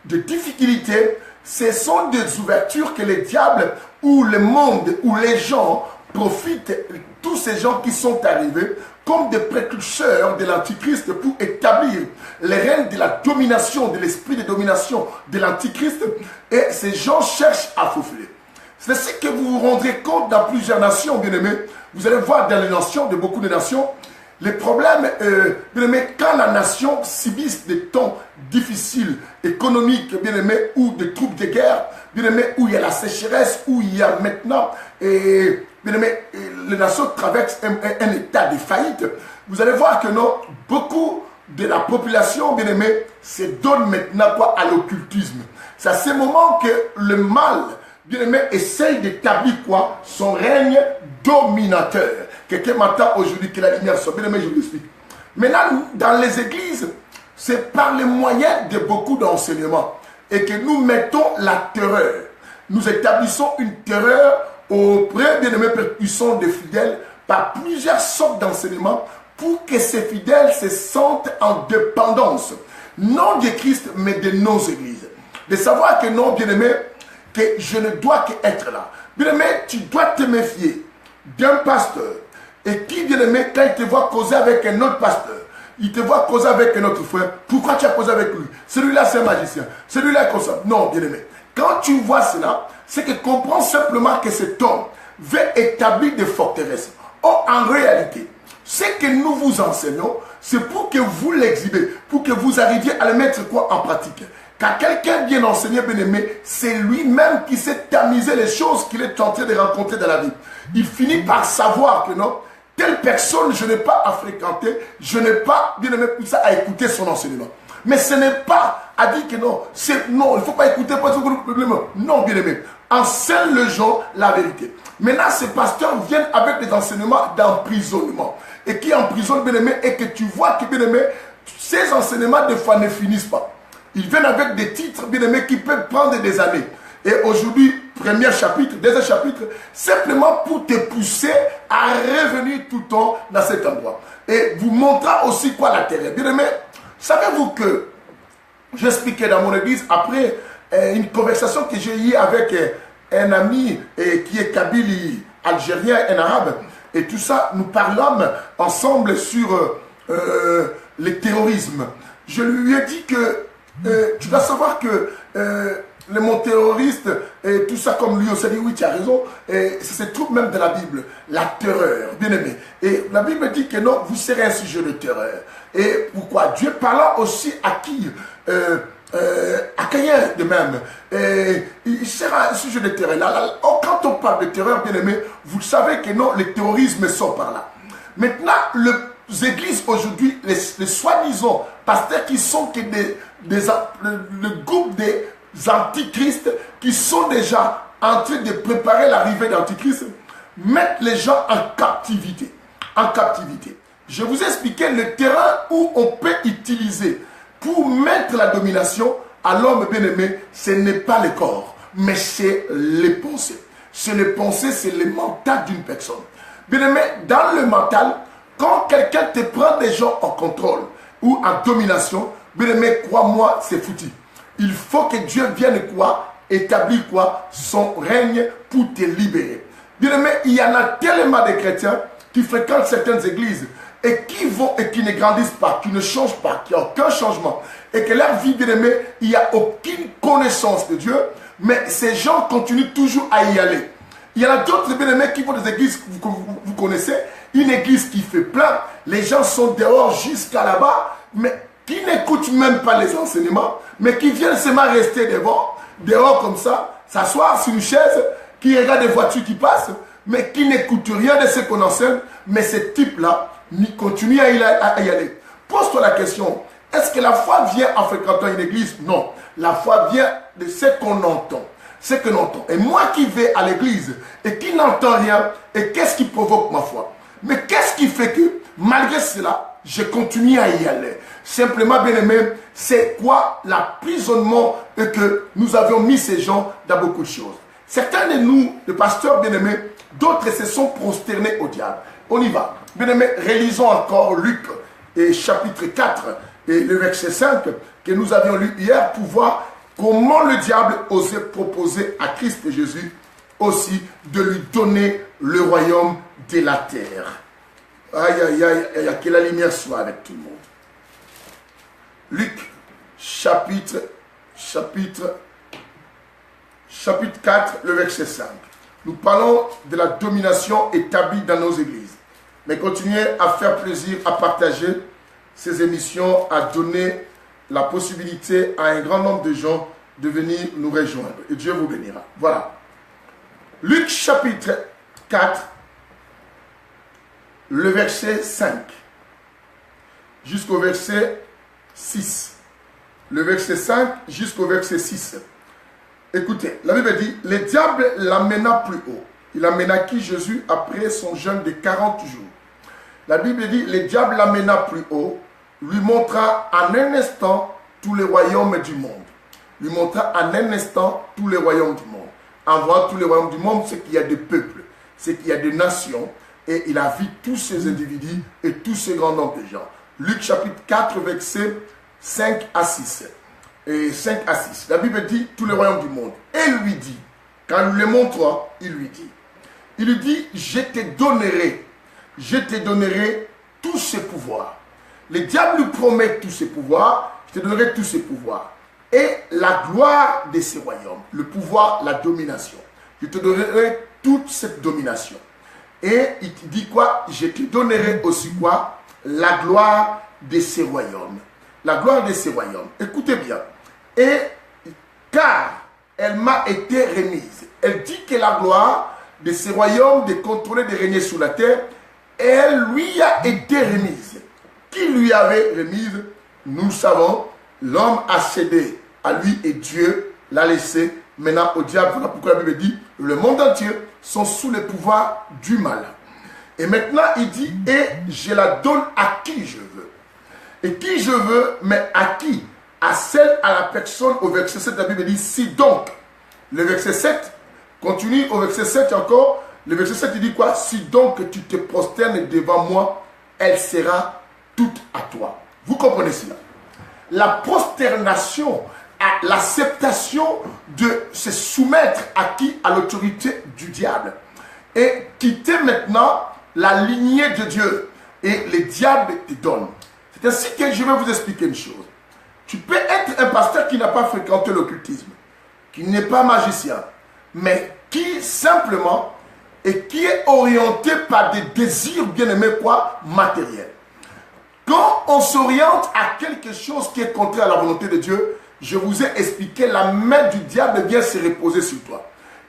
de difficulté, ce sont des ouvertures que le diable ou le monde ou les gens profitent, tous ces gens qui sont arrivés comme des précurseurs de l'Antichrist pour établir les règnes de la domination, de l'esprit de domination de l'Antichrist, et ces gens cherchent à faufiler. C'est ainsi que vous vous rendrez compte dans plusieurs nations, bien aimés. Vous allez voir dans les nations, de beaucoup de nations, les problèmes, bien aimé, quand la nation subit des temps difficiles, économiques, bien aimé, ou des troupes de guerre, bien aimé, où il y a la sécheresse, où il y a maintenant, bien aimé, les nations traversent un état de faillite, vous allez voir que non, beaucoup de la population, bien aimé, se donne maintenant quoi à l'occultisme. C'est à ce moment que le mal, bien aimé, essaye d'établir quoi? Son règne dominateur. Quelqu'un m'attend aujourd'hui que la lumière soit. Bien aimé, je vous explique. Maintenant, dans les églises, c'est par les moyens de beaucoup d'enseignements et que nous mettons la terreur. Nous établissons une terreur auprès, bien aimé, puissants des fidèles par plusieurs sortes d'enseignements pour que ces fidèles se sentent en dépendance, non de Christ, mais de nos églises. De savoir que non, bien aimé, que je ne dois qu'être là. Bien aimé, tu dois te méfier d'un pasteur et qui, bien aimé, quand il te voit causer avec un autre pasteur, il te voit causer avec un autre frère, pourquoi tu as causé avec lui? Celui-là, c'est un magicien. Celui-là est comme ça. Non, bien aimé. Quand tu vois cela, c'est que comprends simplement que cet homme veut établir des forteresses. Or, en réalité, ce que nous vous enseignons, c'est pour que vous l'exhibez, pour que vous arriviez à le mettre quoi en pratique. Quand quelqu'un bien enseigné, bien aimé, c'est lui-même qui sait tamiser les choses qu'il est en train de rencontrer dans la vie. Il finit par savoir que non, telle personne, je n'ai pas à fréquenter, je n'ai pas, bien aimé, tout ça à écouter son enseignement. Mais ce n'est pas à dire que non, non, il ne faut pas écouter, pas ce problème. Non, bien aimé, enseigne les gens la vérité. Maintenant, ces pasteurs viennent avec des enseignements d'emprisonnement. Et qui emprisonne, bien aimé, et que tu vois que, bien aimé, ces enseignements, des fois, ne finissent pas. Ils viennent avec des titres, bien aimés, qui peuvent prendre des années. Et aujourd'hui, premier chapitre, deuxième chapitre, simplement pour te pousser à revenir tout le temps dans cet endroit. Et vous montrant aussi quoi la terre. Bien aimé, savez-vous que j'expliquais dans mon église, après une conversation que j'ai eue avec un ami qui est kabyle, algérien, un arabe, et tout ça, nous parlons ensemble sur le terrorisme. Je lui ai dit que tu dois savoir que le mot terroriste et tout ça, comme lui, on s'est dit oui, tu as raison, et ça se trouve même dans la Bible, la terreur, bien aimé. Et la Bible dit que non, vous serez un sujet de terreur. Et pourquoi? Dieu parla aussi à qui? À Caïn de même. Et il sera un sujet de terreur. Quand on parle de terreur, bien aimé, vous savez que non, le terrorisme sort par là. Maintenant, les églises aujourd'hui, les soi-disant pasteurs qui sont que le groupe des antichrists qui sont déjà en train de préparer l'arrivée d'antichrist, mettent les gens en captivité. En captivité. Je vous ai expliqué le terrain où on peut utiliser pour mettre la domination à l'homme bien-aimé, ce n'est pas le corps, mais c'est les pensées. C'est les pensées, c'est le mental d'une personne. Bien-aimé, dans le mental, quand quelqu'un te prend des gens en contrôle ou en domination, bien-aimé, crois-moi, c'est foutu. Il faut que Dieu vienne quoi? Établir quoi? Son règne pour te libérer. Bien-aimé, il y en a tellement de chrétiens qui fréquentent certaines églises et qui vont et qui ne grandissent pas, qui ne changent pas, qui n'ont aucun changement, et que leur vie, bien-aimé, il n'y a aucune connaissance de Dieu, mais ces gens continuent toujours à y aller. Il y en a d'autres, bien-aimés, qui vont des églises que vous connaissez, une église qui fait plein, les gens sont dehors jusqu'à là-bas, mais qui n'écoutent même pas les enseignements, mais qui viennent seulement rester dehors comme ça, s'asseoir sur une chaise, qui regardent des voitures qui passent, mais qui n'écoutent rien de ce qu'on enseigne, mais ce type-là, continue à y aller. Pose-toi la question, est-ce que la foi vient en fréquentant une église? Non. La foi vient de ce qu'on entend. Ce que l'on entend. Et moi qui vais à l'église et qui n'entends rien, et qu'est-ce qui provoque ma foi? Mais qu'est-ce qui fait que, malgré cela, je continue à y aller? Simplement, bien aimé, c'est quoi l'emprisonnement que nous avions mis ces gens dans beaucoup de choses. Certains de nous, les pasteurs bien aimés, d'autres se sont prosternés au diable. On y va. Bien aimé, relisons encore Luc et chapitre 4 et le verset 5 que nous avions lu hier pour voir comment le diable osait proposer à Christ Jésus aussi de lui donner le royaume de la terre. Aïe, aïe, aïe, aïe, que la lumière soit avec tout le monde. Luc, chapitre 4, le verset 5. Nous parlons de la domination établie dans nos églises. Mais continuez à faire plaisir, à partager ces émissions, à donner la possibilité à un grand nombre de gens de venir nous rejoindre. Et Dieu vous bénira. Voilà. Luc chapitre 4, le verset 5 jusqu'au verset 6. Le verset 5 jusqu'au verset 6. Écoutez, la Bible dit, le diable l'amena plus haut. Il amena qui Jésus après son jeûne de 40 jours. La Bible dit, le diable l'amena plus haut, lui montra en un instant tous les royaumes du monde. Lui montra en un instant tous les royaumes du monde. En voyant tous les royaumes du monde, c'est qu'il y a des peuples, c'est qu'il y a des nations, et il a vu tous ces individus et tous ces grands nombres de gens. Luc chapitre 4, verset 5 à 6. Et 5 à 6. La Bible dit tous les royaumes du monde. Et lui dit, quand il le montra, il lui dit, je te donnerai tous ces pouvoirs. Le diable lui promet tous ces pouvoirs, je te donnerai tous ces pouvoirs. Et la gloire de ces royaumes, le pouvoir, la domination. Je te donnerai toute cette domination. Et il te dit quoi? Je te donnerai aussi quoi? La gloire de ces royaumes. La gloire de ces royaumes. Écoutez bien. Et car elle m'a été remise. Elle dit que la gloire de ce royaume, de contrôler, de régner sur la terre, elle lui a été remise. Qui lui avait remise? Nous le savons, l'homme a cédé à lui et Dieu l'a laissé maintenant au diable. Voilà pourquoi la Bible dit, le monde entier sont sous le pouvoir du mal. Et maintenant, il dit, et je la donne à qui je veux. Et qui je veux, mais à qui? À celle, à la personne, au verset 7, la Bible dit, si donc, le verset 7, continue au verset 7 encore, le verset 7, il dit quoi? Si donc tu te prosternes devant moi, elle sera toute à toi. Vous comprenez cela? La prosternation, l'acceptation de se soumettre à qui? À l'autorité du diable. Et quitter maintenant la lignée de Dieu. Et le diable te donne. C'est ainsi que je vais vous expliquer une chose. Tu peux être un pasteur qui n'a pas fréquenté l'occultisme, qui n'est pas magicien, mais qui simplement et qui est orienté par des désirs bien aimés quoi? Matériels. Quand on s'oriente à quelque chose qui est contraire à la volonté de Dieu, je vous ai expliqué, la main du diable vient se reposer sur toi.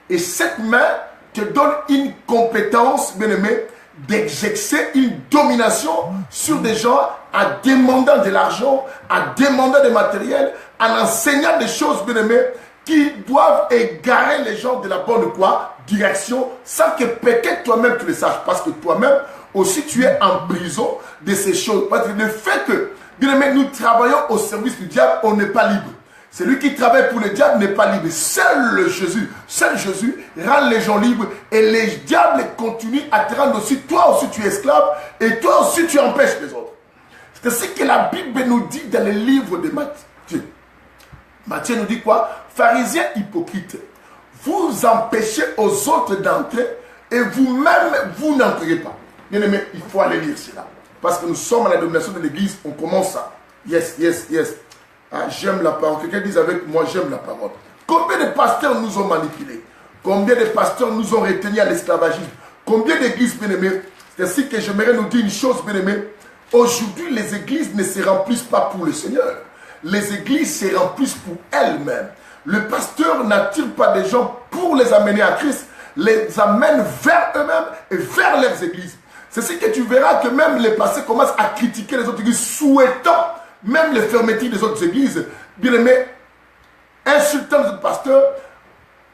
Et cette main te donne une compétence, bien aimé, d'exercer une domination sur des gens en demandant de l'argent, en demandant des matériels, en enseignant des choses, bien aimé, qui doivent égarer les gens de la bonne quoi? Direction, sans que peut-être toi-même tu le saches. Parce que toi-même, aussi tu es en prison de ces choses. Parce que le fait que, bien aimé, nous travaillons au service du diable, on n'est pas libre. Celui qui travaille pour le diable n'est pas libre. Seul Jésus rend les gens libres. Et les diables continuent à te rendre aussi. Toi aussi tu es esclave. Et toi aussi tu empêches les autres. C'est ce que la Bible nous dit dans le livre de Matthieu. Matthieu nous dit quoi? Pharisiens hypocrites, vous empêchez aux autres d'entrer et vous-même, vous n'entrez pas. Bien aimé, il faut aller lire cela. Parce que nous sommes à la domination de l'église, on commence ça. Yes. Ah, j'aime la parole. Quelqu'un dise avec moi, j'aime la parole. Combien de pasteurs nous ont manipulés? Combien de pasteurs nous ont retenus à l'esclavagisme? Combien d'églises, bien aimées? C'est ainsi que j'aimerais nous dire une chose, bien aimée. Aujourd'hui, les églises ne se remplissent pas pour le Seigneur. Les églises se remplissent pour elles-mêmes. Le pasteur n'attire pas des gens pour les amener à Christ, les amène vers eux-mêmes et vers leurs églises. C'est ce que tu verras que même les pasteurs commencent à critiquer les autres églises, souhaitant même les fermetures des autres églises. Bien aimé, insultant les autres pasteurs,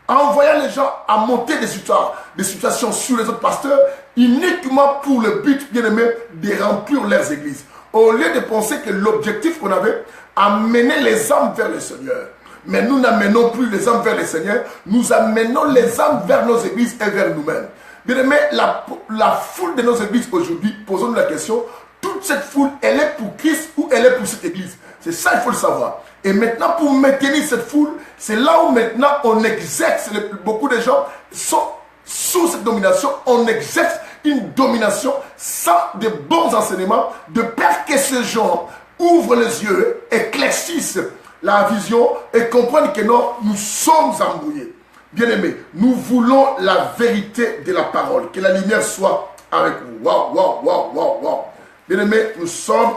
envoyant les gens à monter des situations sur les autres pasteurs, uniquement pour le but, bien aimé, de remplir leurs églises. Au lieu de penser que l'objectif qu'on avait, amener les âmes vers le Seigneur. Mais nous n'amenons plus les âmes vers le Seigneur, nous amenons les âmes vers nos églises et vers nous-mêmes. Bien aimé, la foule de nos églises aujourd'hui, posons-nous la question, toute cette foule, elle est pour Christ ou elle est pour cette église? C'est ça, il faut le savoir. Et maintenant, pour maintenir cette foule, c'est là où maintenant on exerce, beaucoup de gens sont sous cette domination, on exerce une domination sans de bons enseignements, de peur que ces gens ouvrent les yeux, éclaircissent la vision et comprennent que non, nous sommes embrouillés. Bien aimés, nous voulons la vérité de la parole, que la lumière soit avec vous. Waouh. Bien aimés, nous sommes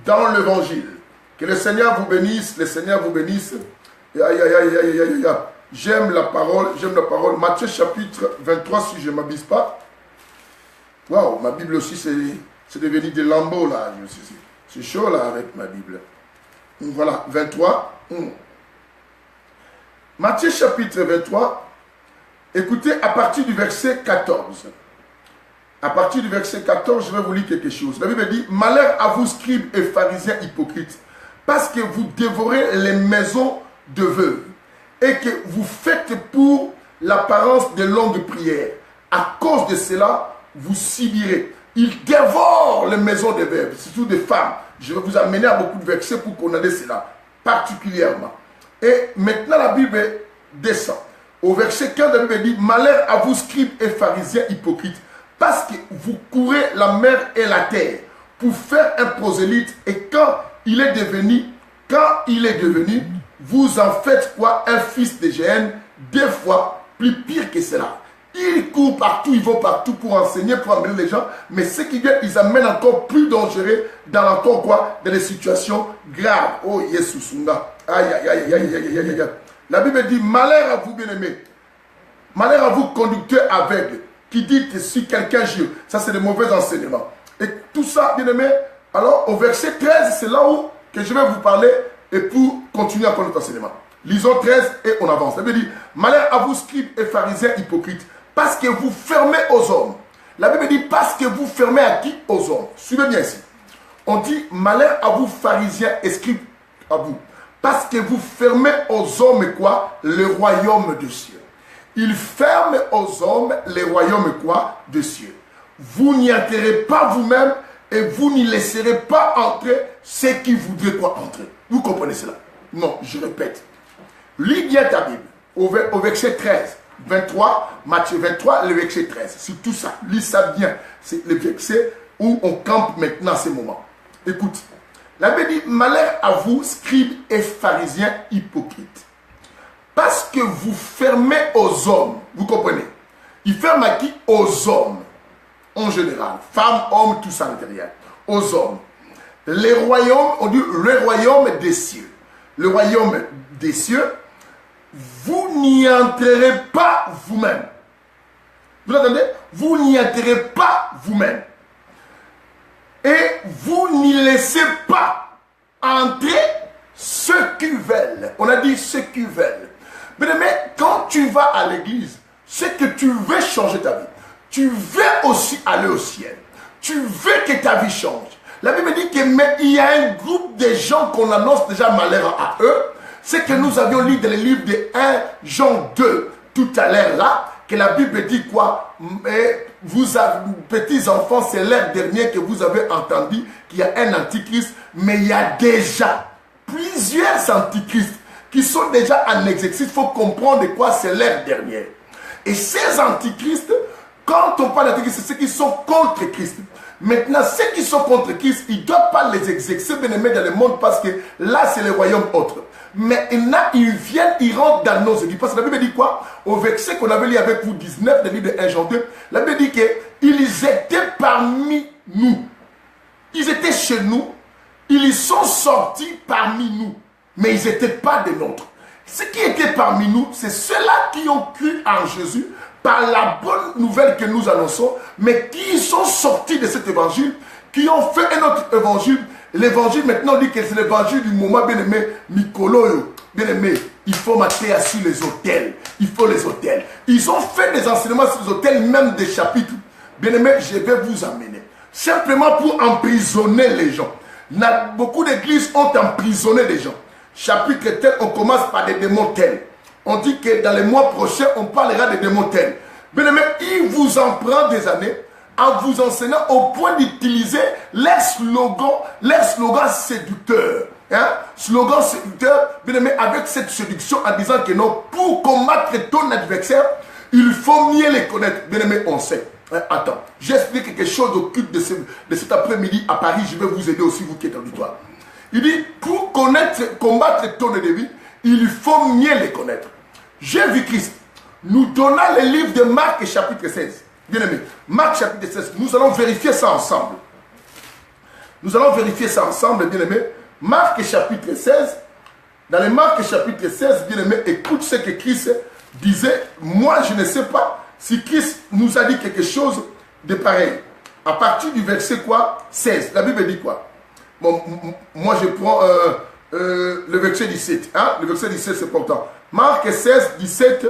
dans l'évangile. Que le Seigneur vous bénisse, le Seigneur vous bénisse. J'aime la parole. Matthieu chapitre 23, si je ne m'abuse pas. Waouh, ma Bible aussi, c'est devenu des lambeaux là. C'est chaud là avec ma Bible. Voilà, 23. Matthieu chapitre 23. Écoutez, à partir du verset 14. À partir du verset 14, je vais vous lire quelque chose. La Bible dit, malheur à vous, scribes et pharisiens hypocrites, parce que vous dévorez les maisons de veuves et que vous faites pour l'apparence de longues prières. À cause de cela, vous subirez. Ils dévorent les maisons des veuves, surtout des femmes. Je vais vous amener à beaucoup de versets pour qu'on ait cela, particulièrement. Et maintenant, la Bible descend. Au verset 15, la Bible dit, malheur à vous, scribes et pharisiens hypocrites, parce que vous courez la mer et la terre pour faire un prosélyte. Et quand il est devenu, vous en faites quoi? Un fils de Géhenne, 2 fois plus pire que cela. Ils courent partout, ils vont partout pour enseigner, pour amener les gens. Mais ce qui vient, ils amènent encore plus dangereux dans encore quoi? Dans des situations graves. Oh, Yesusunga. Aïe, aïe, aïe, aïe, aïe, aïe, aïe. La Bible dit, malheur à vous, bien-aimés. Malheur à vous, conducteurs aveugles, qui dites si quelqu'un gire. Ça, c'est de mauvais enseignements. Et tout ça, bien-aimés, alors au verset 13, c'est là où que je vais vous parler et pour continuer encore notre enseignement. Lisons 13 et on avance. Ça veut dire, malheur à vous, scribes et pharisiens hypocrites, parce que vous fermez aux hommes. La Bible dit, parce que vous fermez à qui? Aux hommes. Suivez bien ici. On dit, malheur à vous, pharisiens et scribes, à vous, parce que vous fermez aux hommes quoi? Le royaume de cieux. Il ferme aux hommes les royaumes quoi? De cieux. Vous n'y entrerez pas vous-même et vous n'y laisserez pas entrer ceux qui voudraient quoi entrer. Vous comprenez cela? Non, je répète. Lis bien ta Bible au verset 13, 23, Matthieu 23, le verset 13. C'est tout ça. Lis ça bien. C'est le verset où on campe maintenant à ce moment. Écoute. La Bible dit, malheur à vous, scribes et pharisiens hypocrites. Parce que vous fermez aux hommes. Vous comprenez? Il ferme à qui? Aux hommes. En général. Femmes, hommes, tout ça à l'intérieur. Aux hommes. Les royaumes, on dit le royaume des cieux. Le royaume des cieux, vous n'y entrerez pas vous-même. Vous entendez? Vous n'y entrerez pas vous-même. Et vous n'y laissez pas entrer ceux qui veulent. On a dit ceux qui veulent. Mais quand tu vas à l'église, c'est que tu veux changer ta vie. Tu veux aussi aller au ciel. Tu veux que ta vie change. La Bible dit qu'il y a un groupe de gens qu'on annonce déjà malheur à eux. C'est que nous avions lu dans le livre de 1 Jean 2 tout à l'heure là, que la Bible dit quoi? Mais vous avez, petits enfants, c'est l'ère dernière que vous avez entendu qu'il y a un antichrist, mais il y a déjà plusieurs antichrists qui sont déjà en exercice. Il faut comprendre de quoi c'est l'ère dernière. Et ces antichrists, quand on parle d'antichrist, c'est ceux qui sont contre Christ. Maintenant, ceux qui sont contre Christ, ils ne doivent pas les exercer, bien aimés, dans le monde, parce que là, c'est le royaume autre. Mais là, ils viennent, ils rentrent dans nos églises. Parce que la Bible dit quoi? Au verset qu'on avait lu avec vous, 19, le livre de 1 Jean 2, la Bible dit qu'ils étaient parmi nous. Ils étaient chez nous. Ils sont sortis parmi nous. Mais ils n'étaient pas des nôtres. Ceux qui étaient parmi nous, c'est ceux-là qui ont cru en Jésus par la bonne nouvelle que nous annonçons, mais qui sont sortis de cet évangile, qui ont fait un autre évangile. L'évangile maintenant dit que c'est l'évangile du moment, bien aimé, Mikoloyo. Bien aimé, il faut mater assis les hôtels. Il faut les hôtels. Ils ont fait des enseignements sur les hôtels, même des chapitres. Bien aimé, je vais vous amener. Simplement pour emprisonner les gens. Beaucoup d'églises ont emprisonné des gens. Chapitre tel, on commence par des démons tels. On dit que dans les mois prochains, on parlera des démons tels. Bien aimé, il vous en prend des années en vous enseignant au point d'utiliser les slogans séducteurs. Hein? Slogan séducteur, bien aimé, avec cette séduction en disant que non, pour combattre ton adversaire, il faut mieux les connaître. Bien aimé, on sait. Hein? Attends, j'explique quelque chose au culte de cet après-midi à Paris. Je vais vous aider aussi, vous qui êtes en auditoire. Il dit, pour combattre ton ennemi, il faut mieux les connaître. Jésus-Christ nous donna le livre de Marc chapitre 16. Bien aimé, Marc chapitre 16, nous allons vérifier ça ensemble. Nous allons vérifier ça ensemble, bien aimé. Marc chapitre 16, dans le Marc chapitre 16, bien aimé, écoute ce que Christ disait. Moi, je ne sais pas si Christ nous a dit quelque chose de pareil. À partir du verset quoi? 16. La Bible dit quoi? Bon, moi je prends le verset 17. Hein? Le verset 17, c'est important. Marc 16, 17,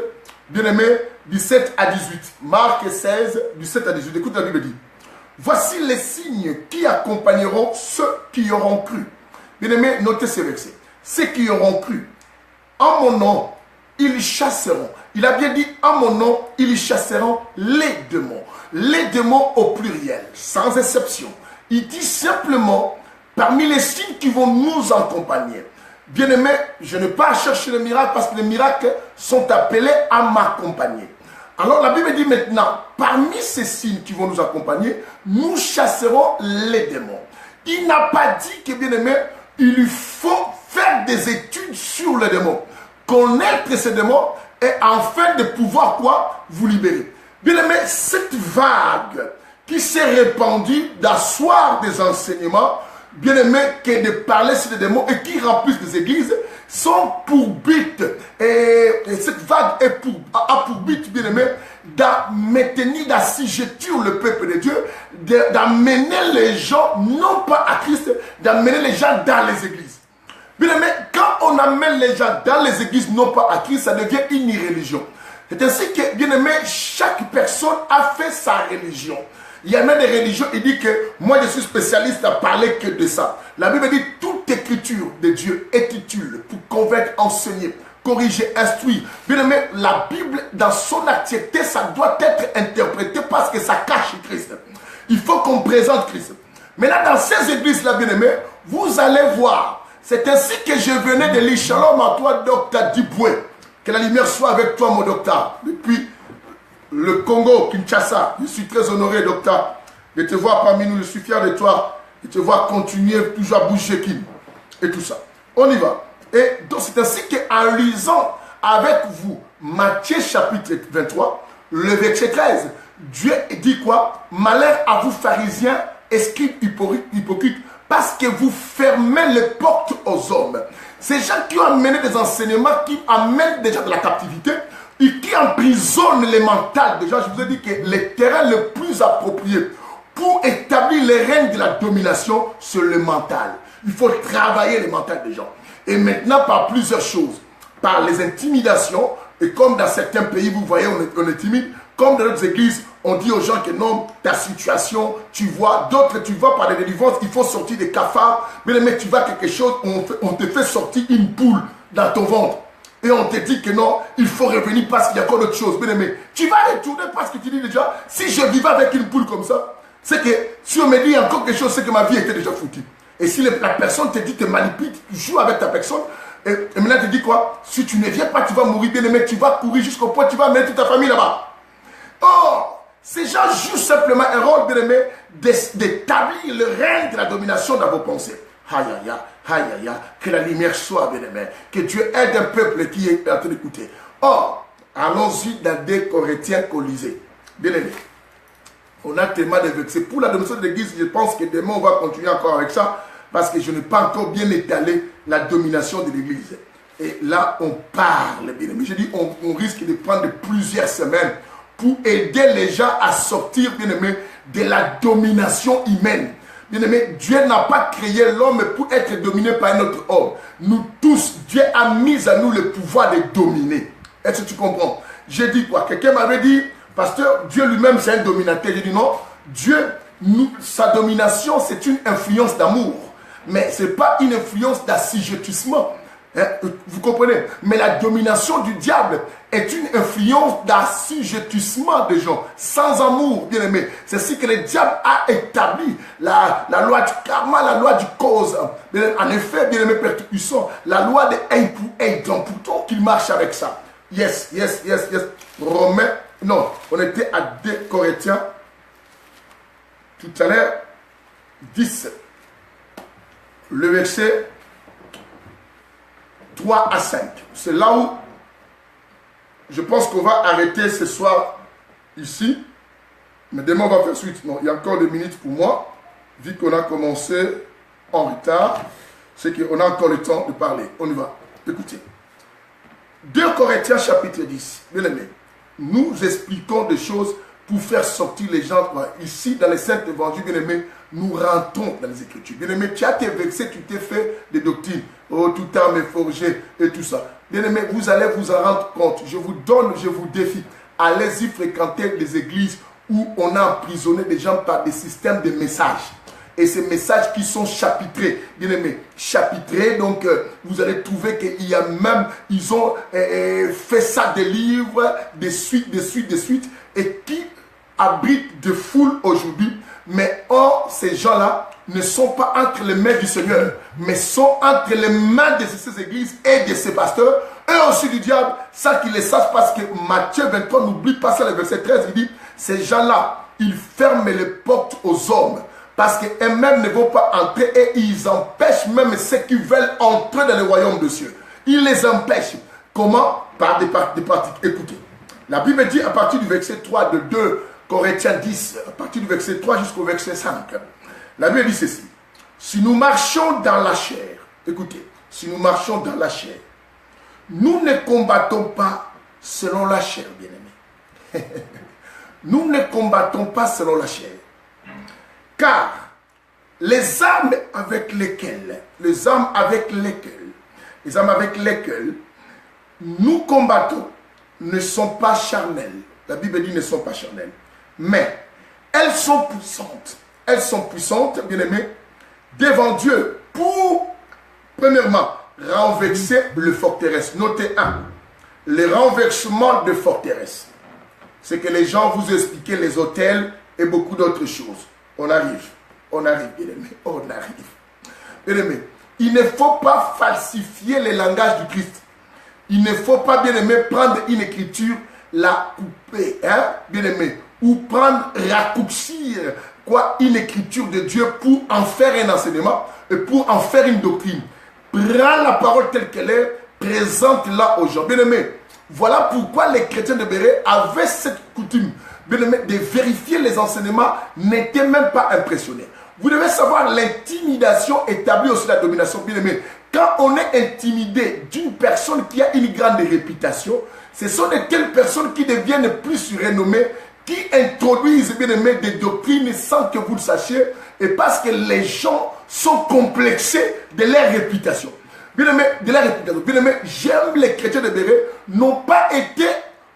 bien aimé, 17 à 18. Marc 16, 17 à 18. Écoute, la Bible dit. Voici les signes qui accompagneront ceux qui auront cru. Bien aimé, notez ce verset. Ceux qui auront cru. En mon nom, ils chasseront. Il a bien dit, en mon nom, ils chasseront les démons. Les démons au pluriel, sans exception. Il dit simplement, parmi les signes qui vont nous accompagner. Bien aimé, je n'ai pas à chercher les miracles parce que les miracles sont appelés à m'accompagner. Alors la Bible dit maintenant, parmi ces signes qui vont nous accompagner, nous chasserons les démons. Il n'a pas dit que, bien aimé, il faut faire des études sur les démons. Connaître ces démons et enfin de pouvoir quoi? Vous libérer. Bien-aimé, cette vague qui s'est répandue d'asseoir des enseignements, bien-aimé, que de parler sur des mots et qui remplissent les églises, sont pour but, et cette vague a pour but, bien-aimé, d'amener, d'assujettir le peuple de Dieu, d'amener les gens, non pas à Christ, d'amener les gens dans les églises. Bien-aimé, quand on amène les gens dans les églises, non pas à Christ, ça devient une religion. C'est ainsi que, bien-aimé, chaque personne a fait sa religion. Il y a même des religions, il dit que moi je suis spécialiste à parler que de ça. La Bible dit toute écriture de Dieu est utile pour convaincre, enseigner, corriger, instruire. Bien aimé, la Bible dans son entièreté, ça doit être interprété parce que ça cache Christ. Il faut qu'on présente Christ. Mais là, dans ces églises-là, bien aimé, vous allez voir. C'est ainsi que je venais de lire. Shalom à toi, docteur Diboué. Que la lumière soit avec toi, mon docteur. Depuis le Congo, Kinshasa, je suis très honoré, docteur, de te voir parmi nous. Je suis fier de toi, de te voir continuer toujours à bouger Kim et tout ça. On y va. Et donc, c'est ainsi qu'en lisant avec vous Matthieu chapitre 23, le verset 13, Dieu dit quoi? Malheur à vous, pharisiens, escribes hypocrites, parce que vous fermez les portes aux hommes. Ces gens qui ont amené des enseignements qui amènent des gens de la captivité, et qui emprisonne les mentales des gens. Je vous ai dit que le terrain le plus approprié pour établir les règnes de la domination, c'est le mental. Il faut travailler le mental des gens. Et maintenant, par plusieurs choses. Par les intimidations, et comme dans certains pays, vous voyez, on est timide, comme dans d'autres églises, on dit aux gens que non, ta situation, tu vois, d'autres, tu vois par des délivrances, il faut sortir des cafards, mais tu vois quelque chose, on te fait sortir une poule dans ton ventre. Et on te dit que non, il faut revenir parce qu'il y a encore d'autres choses. Bien aimé, tu vas retourner parce que tu dis déjà, si je vivais avec une poule comme ça, c'est que si on me dit encore quelque chose, c'est que ma vie était déjà foutue. Et si la personne te dit, te manipule, tu joues avec ta personne, et maintenant tu dis quoi? Si tu ne viens pas, tu vas mourir, bien aimé, tu vas courir jusqu'au point, tu vas mettre toute ta famille là-bas. Or, ces gens jouent simplement un rôle, bien aimé, d'établir le règne de la domination dans vos pensées. Aïe, aïe, aïe, aïe, aïe, que la lumière soit, bien-aimé, que Dieu aide un peuple qui est en train d'écouter. Or, allons-y dans 2 Corinthiens Colisée. Bien-aimé, on a tellement de versets. Pour la domination de l'église, je pense que demain, on va continuer encore avec ça, parce que je n'ai pas encore bien étalé la domination de l'église. Et là, on parle, bien-aimé. Je dis, on risque de prendre plusieurs semaines pour aider les gens à sortir, bien-aimé, de la domination humaine. Bien-aimé, Dieu n'a pas créé l'homme pour être dominé par un autre homme. Nous tous, Dieu a mis à nous le pouvoir de dominer. Est-ce que tu comprends? J'ai dit quoi? Quelqu'un m'avait dit, pasteur, Dieu lui-même c'est un dominateur. J'ai dit non, Dieu, sa domination c'est une influence d'amour. Mais ce n'est pas une influence d'assujettissement. Hein? Vous comprenez? Mais la domination du diable est une influence d'assujettissement des gens, sans amour, bien aimé. C'est ce que le diable a établi, la loi du karma, la loi du cause. En effet, bien aimé Père Tout-Puissant, la loi de un pour un, donc plutôt qu'il marche avec ça. Yes. Romains, non, on était à 2 Corinthiens, tout à l'heure, 10, le verset 3 à 5. C'est là où je pense qu'on va arrêter ce soir ici. Mais demain, on va faire suite. Non, il y a encore 2 minutes pour moi. Vu qu'on a commencé en retard, c'est qu'on a encore le temps de parler. On y va. Écoutez. 2 Corinthiens chapitre 10. Bien aimé, nous expliquons des choses pour faire sortir les gens. Ici, dans les Saintes Évangiles, bien aimé, nous rentrons dans les Écritures. Bien aimé, tu as tes versets, tu t'es fait des doctrines. Oh, tout arme est forgé et tout ça. Bien aimé, vous allez vous en rendre compte. Je vous donne, je vous défie. Allez-y fréquenter les églises où on a emprisonné des gens par des systèmes de messages. Et ces messages qui sont chapitrés, bien aimé, chapitrés, donc vous allez trouver qu'il y a même, ils ont fait ça des livres, des suites, et qui abritent des foules aujourd'hui. Mais or, ces gens-là ne sont pas entre les mains du Seigneur, mais sont entre les mains de ces églises et de ces pasteurs, et aussi du diable, ça qu'ils le sachent, parce que Matthieu 23, n'oublie pas ça, le verset 13, il dit, ces gens-là, ils ferment les portes aux hommes, parce qu'eux-mêmes ne vont pas entrer, et ils empêchent même ceux qui veulent entrer dans le royaume de Dieu. Ils les empêchent. Comment? Par des pratiques. Écoutez, La Bible dit à partir du verset 3 de 2 Corinthiens 10, à partir du verset 3 jusqu'au verset 5, la Bible dit ceci. Si nous marchons dans la chair, écoutez, si nous marchons dans la chair, nous ne combattons pas selon la chair, bien-aimés. Nous ne combattons pas selon la chair. Car les armes avec lesquelles nous combattons ne sont pas charnelles. La Bible dit ne sont pas charnelles. Mais elles sont puissantes. Elles sont puissantes, bien-aimés, devant Dieu pour, premièrement, renverser le forteresse. Notez un, le renversement de forteresse. C'est que les gens vous expliquent les hôtels et beaucoup d'autres choses. On arrive, bien-aimés, on arrive. Bien-aimés, il ne faut pas falsifier le langage du Christ. Il ne faut pas, bien-aimé, prendre une écriture, la couper, hein, bien-aimé, ou prendre, raccourcir, une écriture de Dieu pour en faire un enseignement et pour en faire une doctrine. Prends la parole telle qu'elle est, présente-la aux gens. Bien-aimé, voilà pourquoi les chrétiens de Béret avaient cette coutume, bien-aimé, de vérifier les enseignements, n'étaient même pas impressionnés. Vous devez savoir l'intimidation établie aussi la domination, bien-aimé. Quand on est intimidé d'une personne qui a une grande réputation, ce sont de telles personnes qui deviennent plus surrenommées, qui introduisent, bien aimé, des doctrines sans que vous le sachiez, et parce que les gens sont complexés de leur réputation. Bien aimé, de leur réputation. Bien aimé, j'aime les chrétiens de Béret, n'ont pas été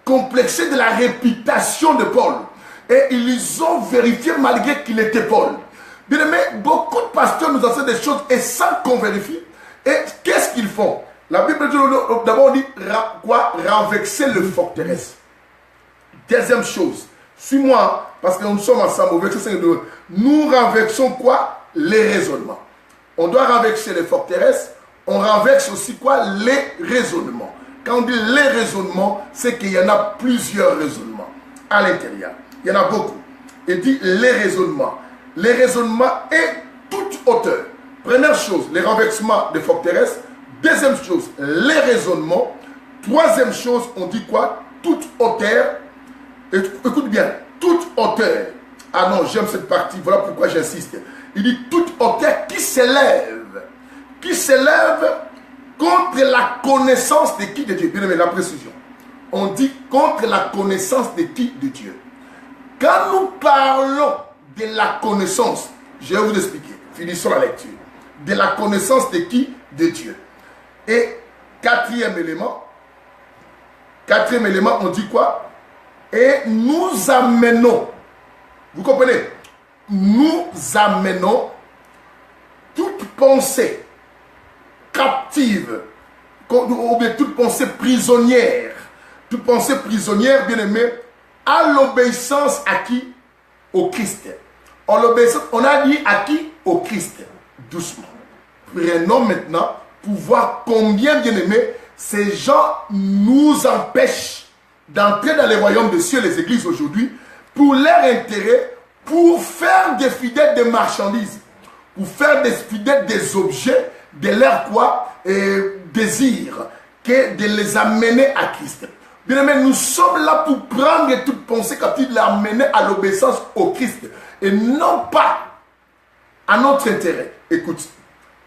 complexés de la réputation de Paul. Et ils ont vérifié malgré qu'il était Paul. Bien aimé, beaucoup de pasteurs nous enseignent des choses et sans qu'on vérifie. Et qu'est-ce qu'ils font? La Bible dit d'abord, on dit quoi? Renverser le forteresse. Deuxième chose, suis-moi, parce que nous sommes ensemble au verset 5 de nous renversons quoi? Les raisonnements. On doit renverser les forteresses, on renverse aussi quoi? Les raisonnements. Quand on dit les raisonnements, c'est qu'il y en a plusieurs raisonnements à l'intérieur. Il y en a beaucoup. Il dit les raisonnements. Les raisonnements et toute hauteur. Première chose, les renversements des forteresses. Deuxième chose, les raisonnements. Troisième chose, on dit quoi? Toute hauteur. Écoute bien, toute hauteur. Ah non, j'aime cette partie, voilà pourquoi j'insiste. Il dit toute hauteur qui s'élève contre la connaissance de qui? De Dieu. Bien aimé, la précision. On dit contre la connaissance de qui? De Dieu. Quand nous parlons de la connaissance, je vais vous expliquer, finissons la lecture. De la connaissance de qui? De Dieu. Et quatrième élément, on dit quoi? Et nous amenons, vous comprenez? Nous amenons toute pensée captive, ou bien toute pensée prisonnière, bien aimé, à l'obéissance à qui? Au Christ. On a dit à qui? Au Christ. Doucement. Prenons maintenant pour voir combien, bien aimé, ces gens nous empêchent d'entrer dans les royaumes des cieux, les églises aujourd'hui, pour leur intérêt, pour faire des fidèles des marchandises, pour faire des fidèles des objets, de leur quoi? Désir, que de les amener à Christ. Bien aimé, nous sommes là pour prendre toute pensée captive, l'amener à l'obéissance au Christ, et non pas à notre intérêt. Écoute,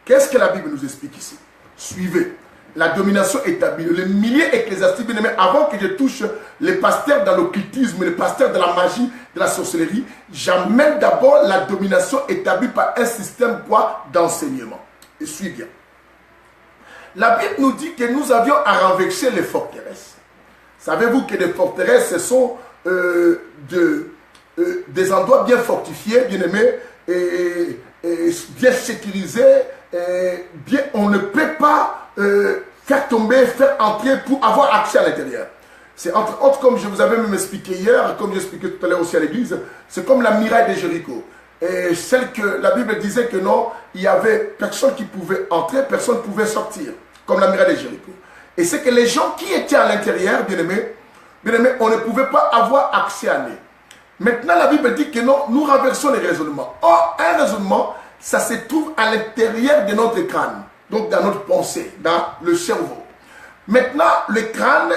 qu'est-ce que la Bible nous explique ici? Suivez. La domination établie. Le milieu ecclésiastique, bien aimé, avant que je touche les pasteurs dans l'occultisme, les pasteurs de la magie, de la sorcellerie, j'amène d'abord la domination établie par un système quoi? D'enseignement. Et suis bien. La Bible nous dit que nous avions à renverser les forteresses. Savez-vous que les forteresses, ce sont des endroits bien fortifiés, bien aimés, et bien sécurisés, bien, on ne peut pas faire tomber, faire entrer pour avoir accès à l'intérieur. C'est entre autres, comme je vous avais même expliqué hier, comme j'expliquais tout à l'heure aussi à l'église, c'est comme la muraille de Jéricho. Et celle que la Bible disait que non, il y avait personne qui pouvait entrer, personne ne pouvait sortir, comme la muraille de Jéricho. Et c'est que les gens qui étaient à l'intérieur, bien aimés, on ne pouvait pas avoir accès à eux. Maintenant, la Bible dit que non, nous renversons les raisonnements. Or, un raisonnement, ça se trouve à l'intérieur de notre crâne, donc dans notre pensée, dans le cerveau. Maintenant, le crâne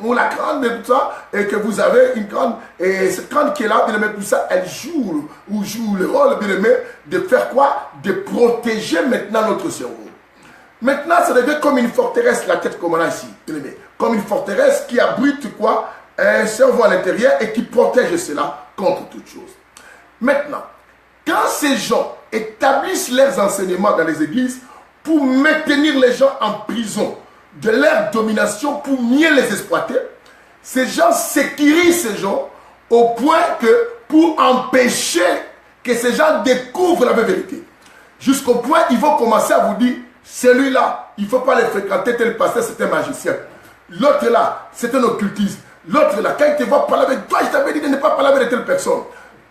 ou la crâne et tout ça, et que vous avez une crâne, et cette crâne qui est là, bien aimé, tout ça, elle joue le rôle, bien aimé, de faire quoi? De protéger maintenant notre cerveau. Maintenant, ça devient comme une forteresse, la tête comme on a ici, bien aimé. Comme une forteresse qui abrite quoi? Un cerveau à l'intérieur et qui protège cela contre toute chose. Maintenant, quand ces gens établissent leurs enseignements dans les églises pour maintenir les gens en prison de leur domination, pour mieux les exploiter, ces gens sécurisent ces gens au point que pour empêcher que ces gens découvrent la vérité. Jusqu'au point ils vont commencer à vous dire, celui-là, il ne faut pas le fréquenter, tel pasteur, c'est un magicien. L'autre là, c'est un occultiste. L'autre là, quand il te voit parler avec toi, je t'avais dit de ne pas parler avec telle personne.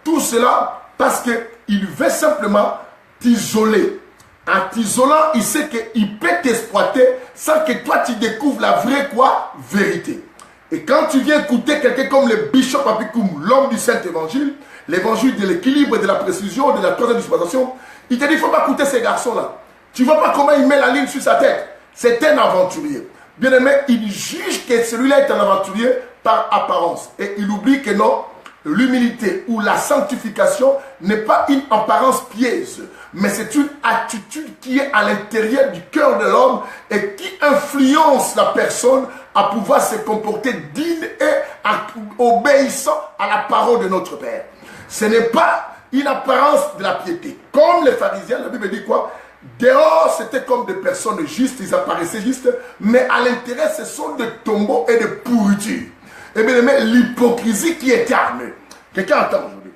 Tout cela parce qu'il veut simplement t'isoler. En t'isolant, il sait qu'il peut t'exploiter sans que toi tu découvres la vraie quoi? Vérité. Et quand tu viens écouter quelqu'un comme le bishop Apikoum, l'homme du Saint-Évangile, l'évangile de l'équilibre, de la précision, de la troisième dispensation, il te dit, il ne faut pas écouter ces garçons-là. Tu ne vois pas comment il met la ligne sur sa tête. C'est un aventurier. Bien aimé, il juge que celui-là est un aventurier par apparence. Et il oublie que non, l'humilité ou la sanctification n'est pas une apparence piège, mais c'est une attitude qui est à l'intérieur du cœur de l'homme et qui influence la personne à pouvoir se comporter digne et obéissant à la parole de notre Père. Ce n'est pas une apparence de la piété. Comme les pharisiens, la Bible dit quoi? Dehors, c'était comme des personnes justes, ils apparaissaient justes, mais à l'intérieur, ce sont des tombeaux et des pourritures. Et bien, l'hypocrisie qui est armée. Quelqu'un entend aujourd'hui.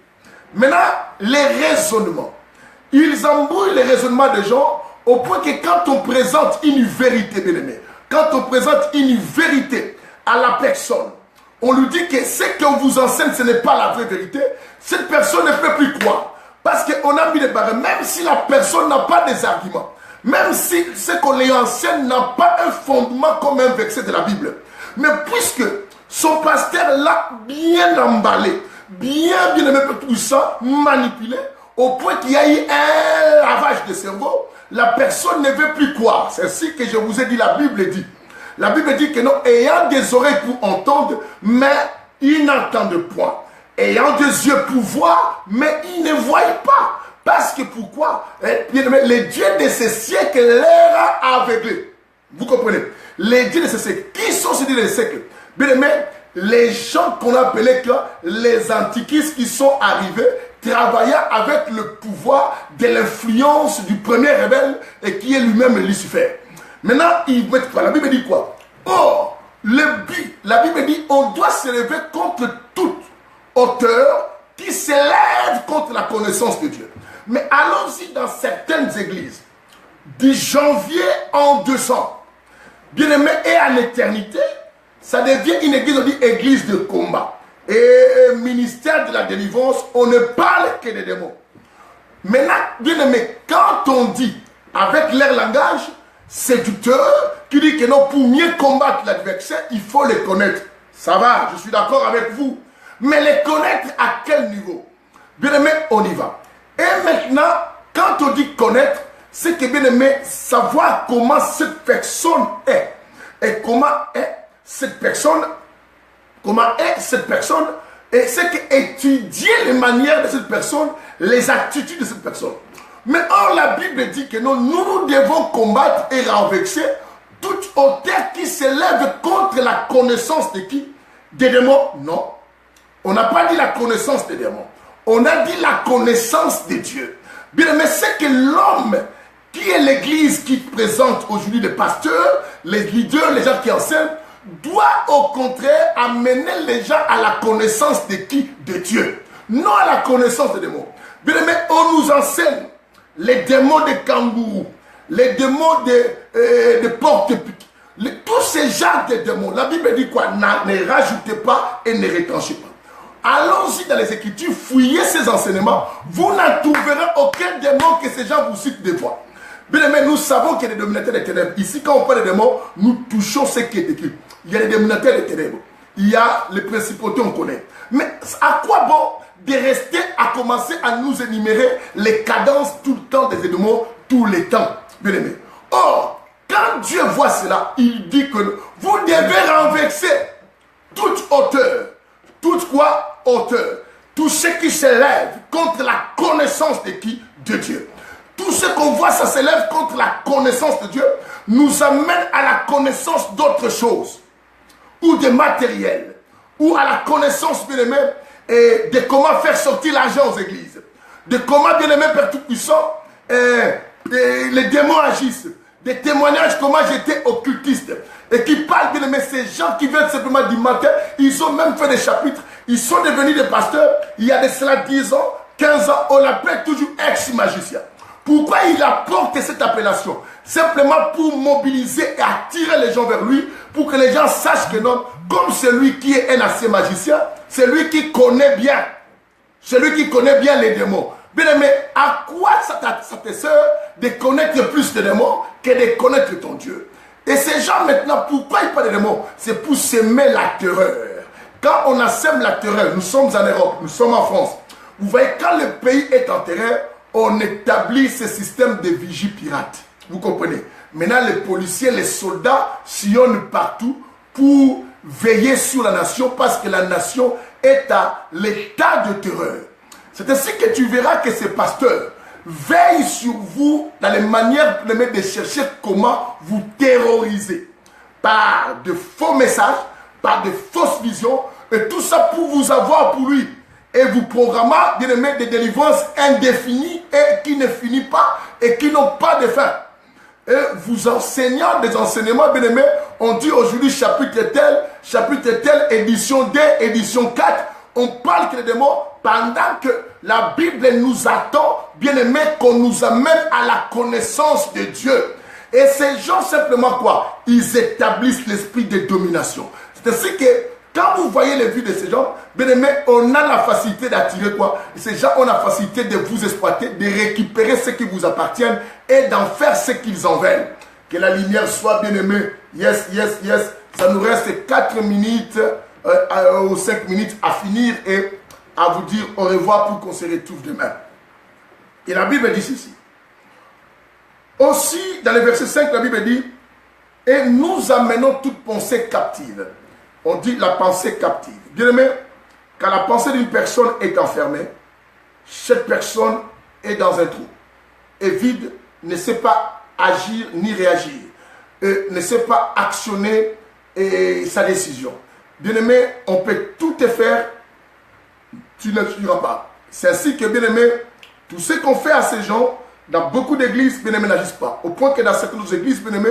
Maintenant, les raisonnements. Ils embrouillent les raisonnements des gens au point que quand on présente une vérité, bien aimé, quand on présente une vérité à la personne, on lui dit que ce qu'on vous enseigne, ce n'est pas la vraie vérité, cette personne ne peut plus croire. Parce qu'on a mis des barres, même si la personne n'a pas des arguments, même si ce qu'on lui enseigne n'a pas un fondement comme un verset de la Bible. Mais puisque son pasteur l'a bien emballé, bien aimé, tout ça, manipulé, au point qu'il y a eu un lavage de cerveau, la personne ne veut plus croire. C'est ainsi que je vous ai dit, la Bible dit. La Bible dit que non, ayant des oreilles pour entendre, mais ils n'entendent point. Ayant des yeux pour voir, mais ils ne voient pas. Parce que pourquoi? Les dieux de ces siècles leur a aveuglé. Vous comprenez? Les dieux de ces siècles. Qui sont ces dieux de ces siècles? Bien aimé, les gens qu'on appelait les antichistes qui sont arrivés, travaillant avec le pouvoir de l'influence du premier rebelle et qui est lui-même Lucifer. Maintenant, ils mettent quoi? La Bible dit quoi? Oh, la Bible dit on doit se lever contre toute hauteur qui s'élève contre la connaissance de Dieu. Mais allons-y dans certaines églises, du janvier en 200, bien aimé, et en éternité, ça devient une église, on dit église de combat. Et ministère de la délivrance, on ne parle que des démons. Maintenant, bien aimé, quand on dit avec leur langage séducteur, qui dit que non, pour mieux combattre l'adversaire, il faut les connaître. Ça va, je suis d'accord avec vous. Mais les connaître à quel niveau? Bien aimé, on y va. Et maintenant, quand on dit connaître, c'est que bien aimé, savoir comment cette personne est. Et comment est cette personne, et c'est qu'étudier les manières de cette personne, les attitudes de cette personne. Mais or, la Bible dit que non, nous devons combattre et renverser toute hauteur qui s'élève contre la connaissance de qui? Des démons? Non. On n'a pas dit la connaissance des démons. On a dit la connaissance de Dieu. Bien, mais c'est que l'homme qui est l'église qui présente aujourd'hui les pasteurs, les leaders, les gens qui enseignent, doit au contraire amener les gens à la connaissance de qui? De Dieu. Non à la connaissance des démons. Bien, mais on nous enseigne les démons de kangourous, les démons de porte-pique, tous ces genres de démons. La Bible dit quoi? Ne rajoutez pas et ne retranchez pas. Allons-y dans les Écritures, fouillez ces enseignements. Vous n'en trouverez aucun démon que ces gens vous citent des fois. Bien aimé, nous savons qu'il y a des dominateurs des ténèbres. Ici, quand on parle de démons, nous touchons ce qui est écrit. Il y a des dominateurs des ténèbres. Il y a les principautés, on connaît. Mais à quoi bon de rester à commencer à nous énumérer les cadences tout le temps des démons, tous les temps? Bien aimé. Or, quand Dieu voit cela, il dit que vous devez renverser toute hauteur, toute quoi? Hauteur. Tout ce qui s'élève contre la connaissance de qui? De Dieu. Tout ce qu'on voit, ça s'élève contre la connaissance de Dieu, nous amène à la connaissance d'autres choses, ou de matériel, ou à la connaissance, bien aimé, et de comment faire sortir l'argent aux églises, de comment, bien aimé, Père Tout-Puissant, les démons agissent, des témoignages, comment j'étais occultiste, et qui parlent, bien aimé, ces gens qui viennent simplement du matin, ils ont même fait des chapitres, ils sont devenus des pasteurs, il y a de cela 10 ans, 15 ans, on l'appelle toujours ex-magicien. Pourquoi il apporte cette appellation? Simplement pour mobiliser et attirer les gens vers lui, pour que les gens sachent que non, comme celui qui est un ancien magicien, c'est lui qui connaît bien, celui qui connaît bien les démons. Bien aimé, à quoi ça te sert de connaître plus de démons que de connaître ton Dieu? Et ces gens maintenant, pourquoi ils parlent de démons? C'est pour semer la terreur. Quand on sème la terreur, nous sommes en Europe, nous sommes en France. Vous voyez, quand le pays est en terreur, on établit ce système de vigie pirate. Vous comprenez? Maintenant, les policiers, les soldats sillonnent partout pour veiller sur la nation parce que la nation est à l'état de terreur. C'est ainsi que tu verras que ces pasteurs veillent sur vous dans les manières de chercher comment vous terroriser par de faux messages, par de fausses visions, et tout ça pour vous avoir pour lui. Et vous programmez, bien aimé, des délivrances indéfinies et qui ne finissent pas et qui n'ont pas de fin. Et vous enseignant des enseignements, bien aimé, on dit aujourd'hui chapitre tel, édition 2, édition 4, on parle que les démons, pendant que la Bible nous attend, bien aimé, qu'on nous amène à la connaissance de Dieu. Et ces gens, simplement quoi? Ils établissent l'esprit de domination. C'est ainsi que, quand vous voyez les vues de ces gens, bien aimé, on a la facilité d'attirer quoi? Ces gens ont la facilité de vous exploiter, de récupérer ce qui vous appartient et d'en faire ce qu'ils en veulent. Que la lumière soit, bien aimée. Yes, yes, yes. Ça nous reste 4 minutes ou 5 minutes à finir et à vous dire au revoir pour qu'on se retrouve demain. Et la Bible dit ceci. Aussi, dans le verset 5, la Bible dit, et nous amenons toute pensée captive. On dit la pensée captive. Bien aimé, quand la pensée d'une personne est enfermée, cette personne est dans un trou. Est vide, ne sait pas agir ni réagir. Ne sait pas actionner sa décision. Bien aimé, on peut tout te faire, tu ne suivras pas. C'est ainsi que, bien aimé, tout ce qu'on fait à ces gens, dans beaucoup d'églises, bien aimé, n'agissent pas. Au point que dans certaines églises, bien aimé,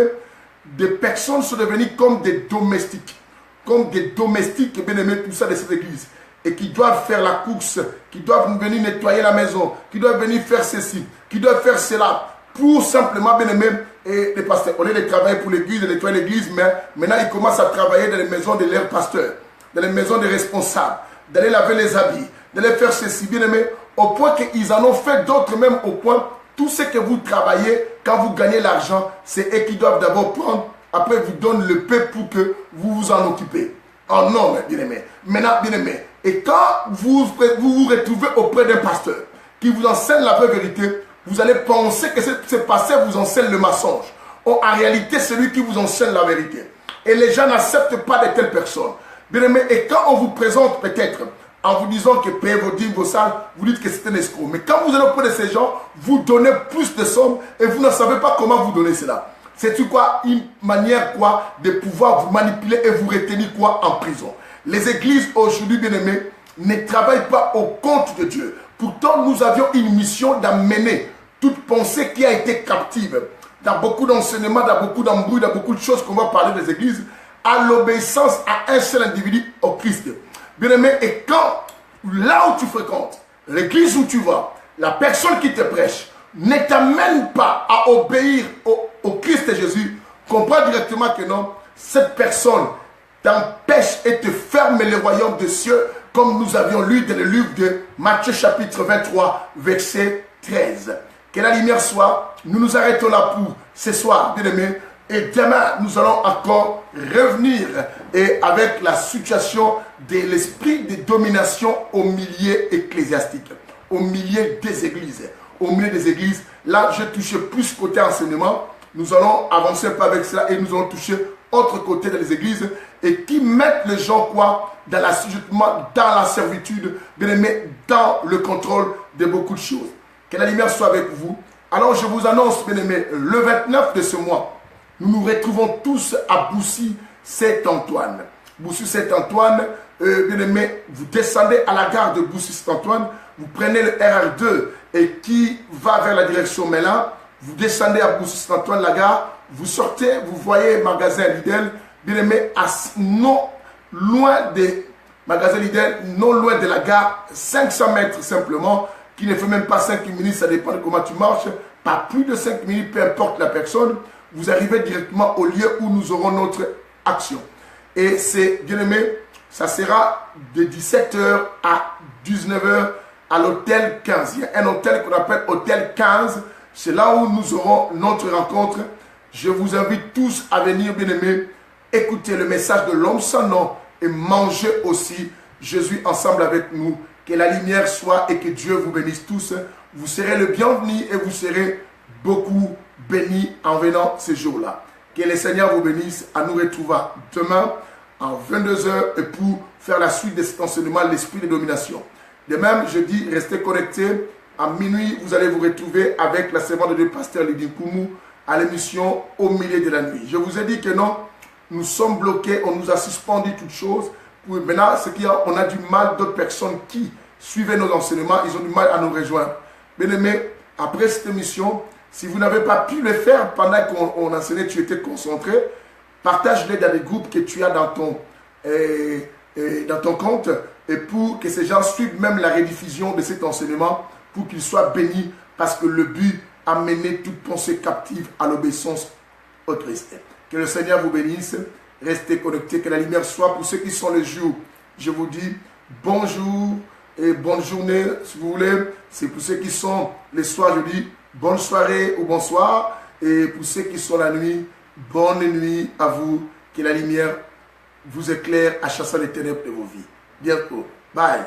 des personnes sont devenues comme des domestiques. Comme des domestiques, bien aimés, tout ça de cette église. Et qui doivent faire la course, qui doivent venir nettoyer la maison, qui doivent venir faire ceci, qui doivent faire cela. Pour simplement, bien aimé, et les pasteurs. On est de travailler pour l'église, de nettoyer l'église, mais maintenant ils commencent à travailler dans les maisons de leurs pasteurs, dans les maisons des responsables, d'aller laver les habits, d'aller faire ceci, bien aimé, au point qu'ils en ont fait d'autres même au point. Tout ce que vous travaillez, quand vous gagnez l'argent, c'est eux qui doivent d'abord prendre, après vous donnent le paix pour que vous vous en occupez. En homme, bien aimé. Maintenant, bien aimé. Et quand vous vous retrouvez auprès d'un pasteur qui vous enseigne la vraie vérité, vous allez penser que ce pasteur vous enseigne le mensonge. Or, en réalité, c'est lui qui vous enseigne la vérité. Et les gens n'acceptent pas de telles personnes. Bien aimé, et quand on vous présente peut-être en vous disant que payez vos dîmes, vos salles, vous dites que c'est un escroc. Mais quand vous allez auprès de ces gens, vous donnez plus de sommes et vous ne savez pas comment vous donner cela. C'est quoi? Une manière quoi de pouvoir vous manipuler et vous retenir quoi en prison. Les églises aujourd'hui, bien aimés, ne travaillent pas au compte de Dieu. Pourtant, nous avions une mission d'amener toute pensée qui a été captive dans beaucoup d'enseignements, dans beaucoup d'embrouilles, dans beaucoup de choses qu'on va parler des églises, à l'obéissance à un seul individu, au Christ. Bien aimé, et quand, là où tu fréquentes, l'église où tu vas, la personne qui te prêche ne t'amène pas à obéir au Christ Jésus, comprends directement que non, cette personne t'empêche et te ferme le royaume des cieux, comme nous avions lu dans le livre de Matthieu chapitre 23, verset 13. Que la lumière soit, nous nous arrêtons là pour ce soir, bien aimé. Et demain, nous allons encore revenir et avec la situation de l'esprit de domination au milieu ecclésiastique, au milieu des églises. Au milieu des églises, là, j'ai touché plus côté enseignement. Nous allons avancer un peu avec cela et nous allons toucher autre côté dans les églises et qui mettent les gens quoi dans l'assujettissement, dans la servitude, bien aimé, dans le contrôle de beaucoup de choses. Que la lumière soit avec vous. Alors je vous annonce, bien aimé, le 29 de ce mois, nous nous retrouvons tous à Boussy-Saint-Antoine. Boussy-Saint-Antoine, bien aimé, vous descendez à la gare de Boussy-Saint-Antoine, vous prenez le RR2 et qui va vers la direction Mélan, vous descendez à Boussy-Saint-Antoine, la gare, vous sortez, vous voyez magasin Lidl, bien aimé, non loin des magasins Lidl, non loin de la gare, 500 mètres simplement, qui ne fait même pas 5 minutes, ça dépend de comment tu marches, pas plus de 5 minutes, peu importe la personne, vous arrivez directement au lieu où nous aurons notre action. Et c'est, bien aimé, ça sera de 17h à 19h à l'hôtel 15. Il y a un hôtel qu'on appelle hôtel 15. C'est là où nous aurons notre rencontre. Je vous invite tous à venir, bien aimé, écouter le message de l'homme sans nom et manger aussi Jésus ensemble avec nous. Que la lumière soit et que Dieu vous bénisse tous. Vous serez le bienvenu et vous serez beaucoup bénis en venant ces jours-là. Que le Seigneur vous bénisse. À nous retrouver demain en 22h et pour faire la suite de cet enseignement, l'esprit de domination. De même, je dis, restez connectés. À minuit, vous allez vous retrouver avec la servante de pasteur Lydie Koumou à l'émission Au milieu de la nuit. Je vous ai dit que non, nous sommes bloqués, on nous a suspendu toutes choses. Maintenant, c'est qu'on a du mal, d'autres personnes qui suivaient nos enseignements, ils ont du mal à nous rejoindre. Bien aimé, après cette émission, si vous n'avez pas pu le faire pendant qu'on enseignait, tu étais concentré, partage-les dans les groupes que tu as dans ton compte et pour que ces gens suivent même la rediffusion de cet enseignement pour qu'ils soient bénis parce que le but a mené toute pensée captive à l'obéissance au Christ. Que le Seigneur vous bénisse. Restez connectés, que la lumière soit pour ceux qui sont les jours. Je vous dis bonjour et bonne journée si vous voulez. C'est pour ceux qui sont les soirs, je dis bonne soirée ou bonsoir. Et pour ceux qui sont la nuit, bonne nuit à vous. Que la lumière vous éclaire à chasser les ténèbres de vos vies. Bientôt. Bye.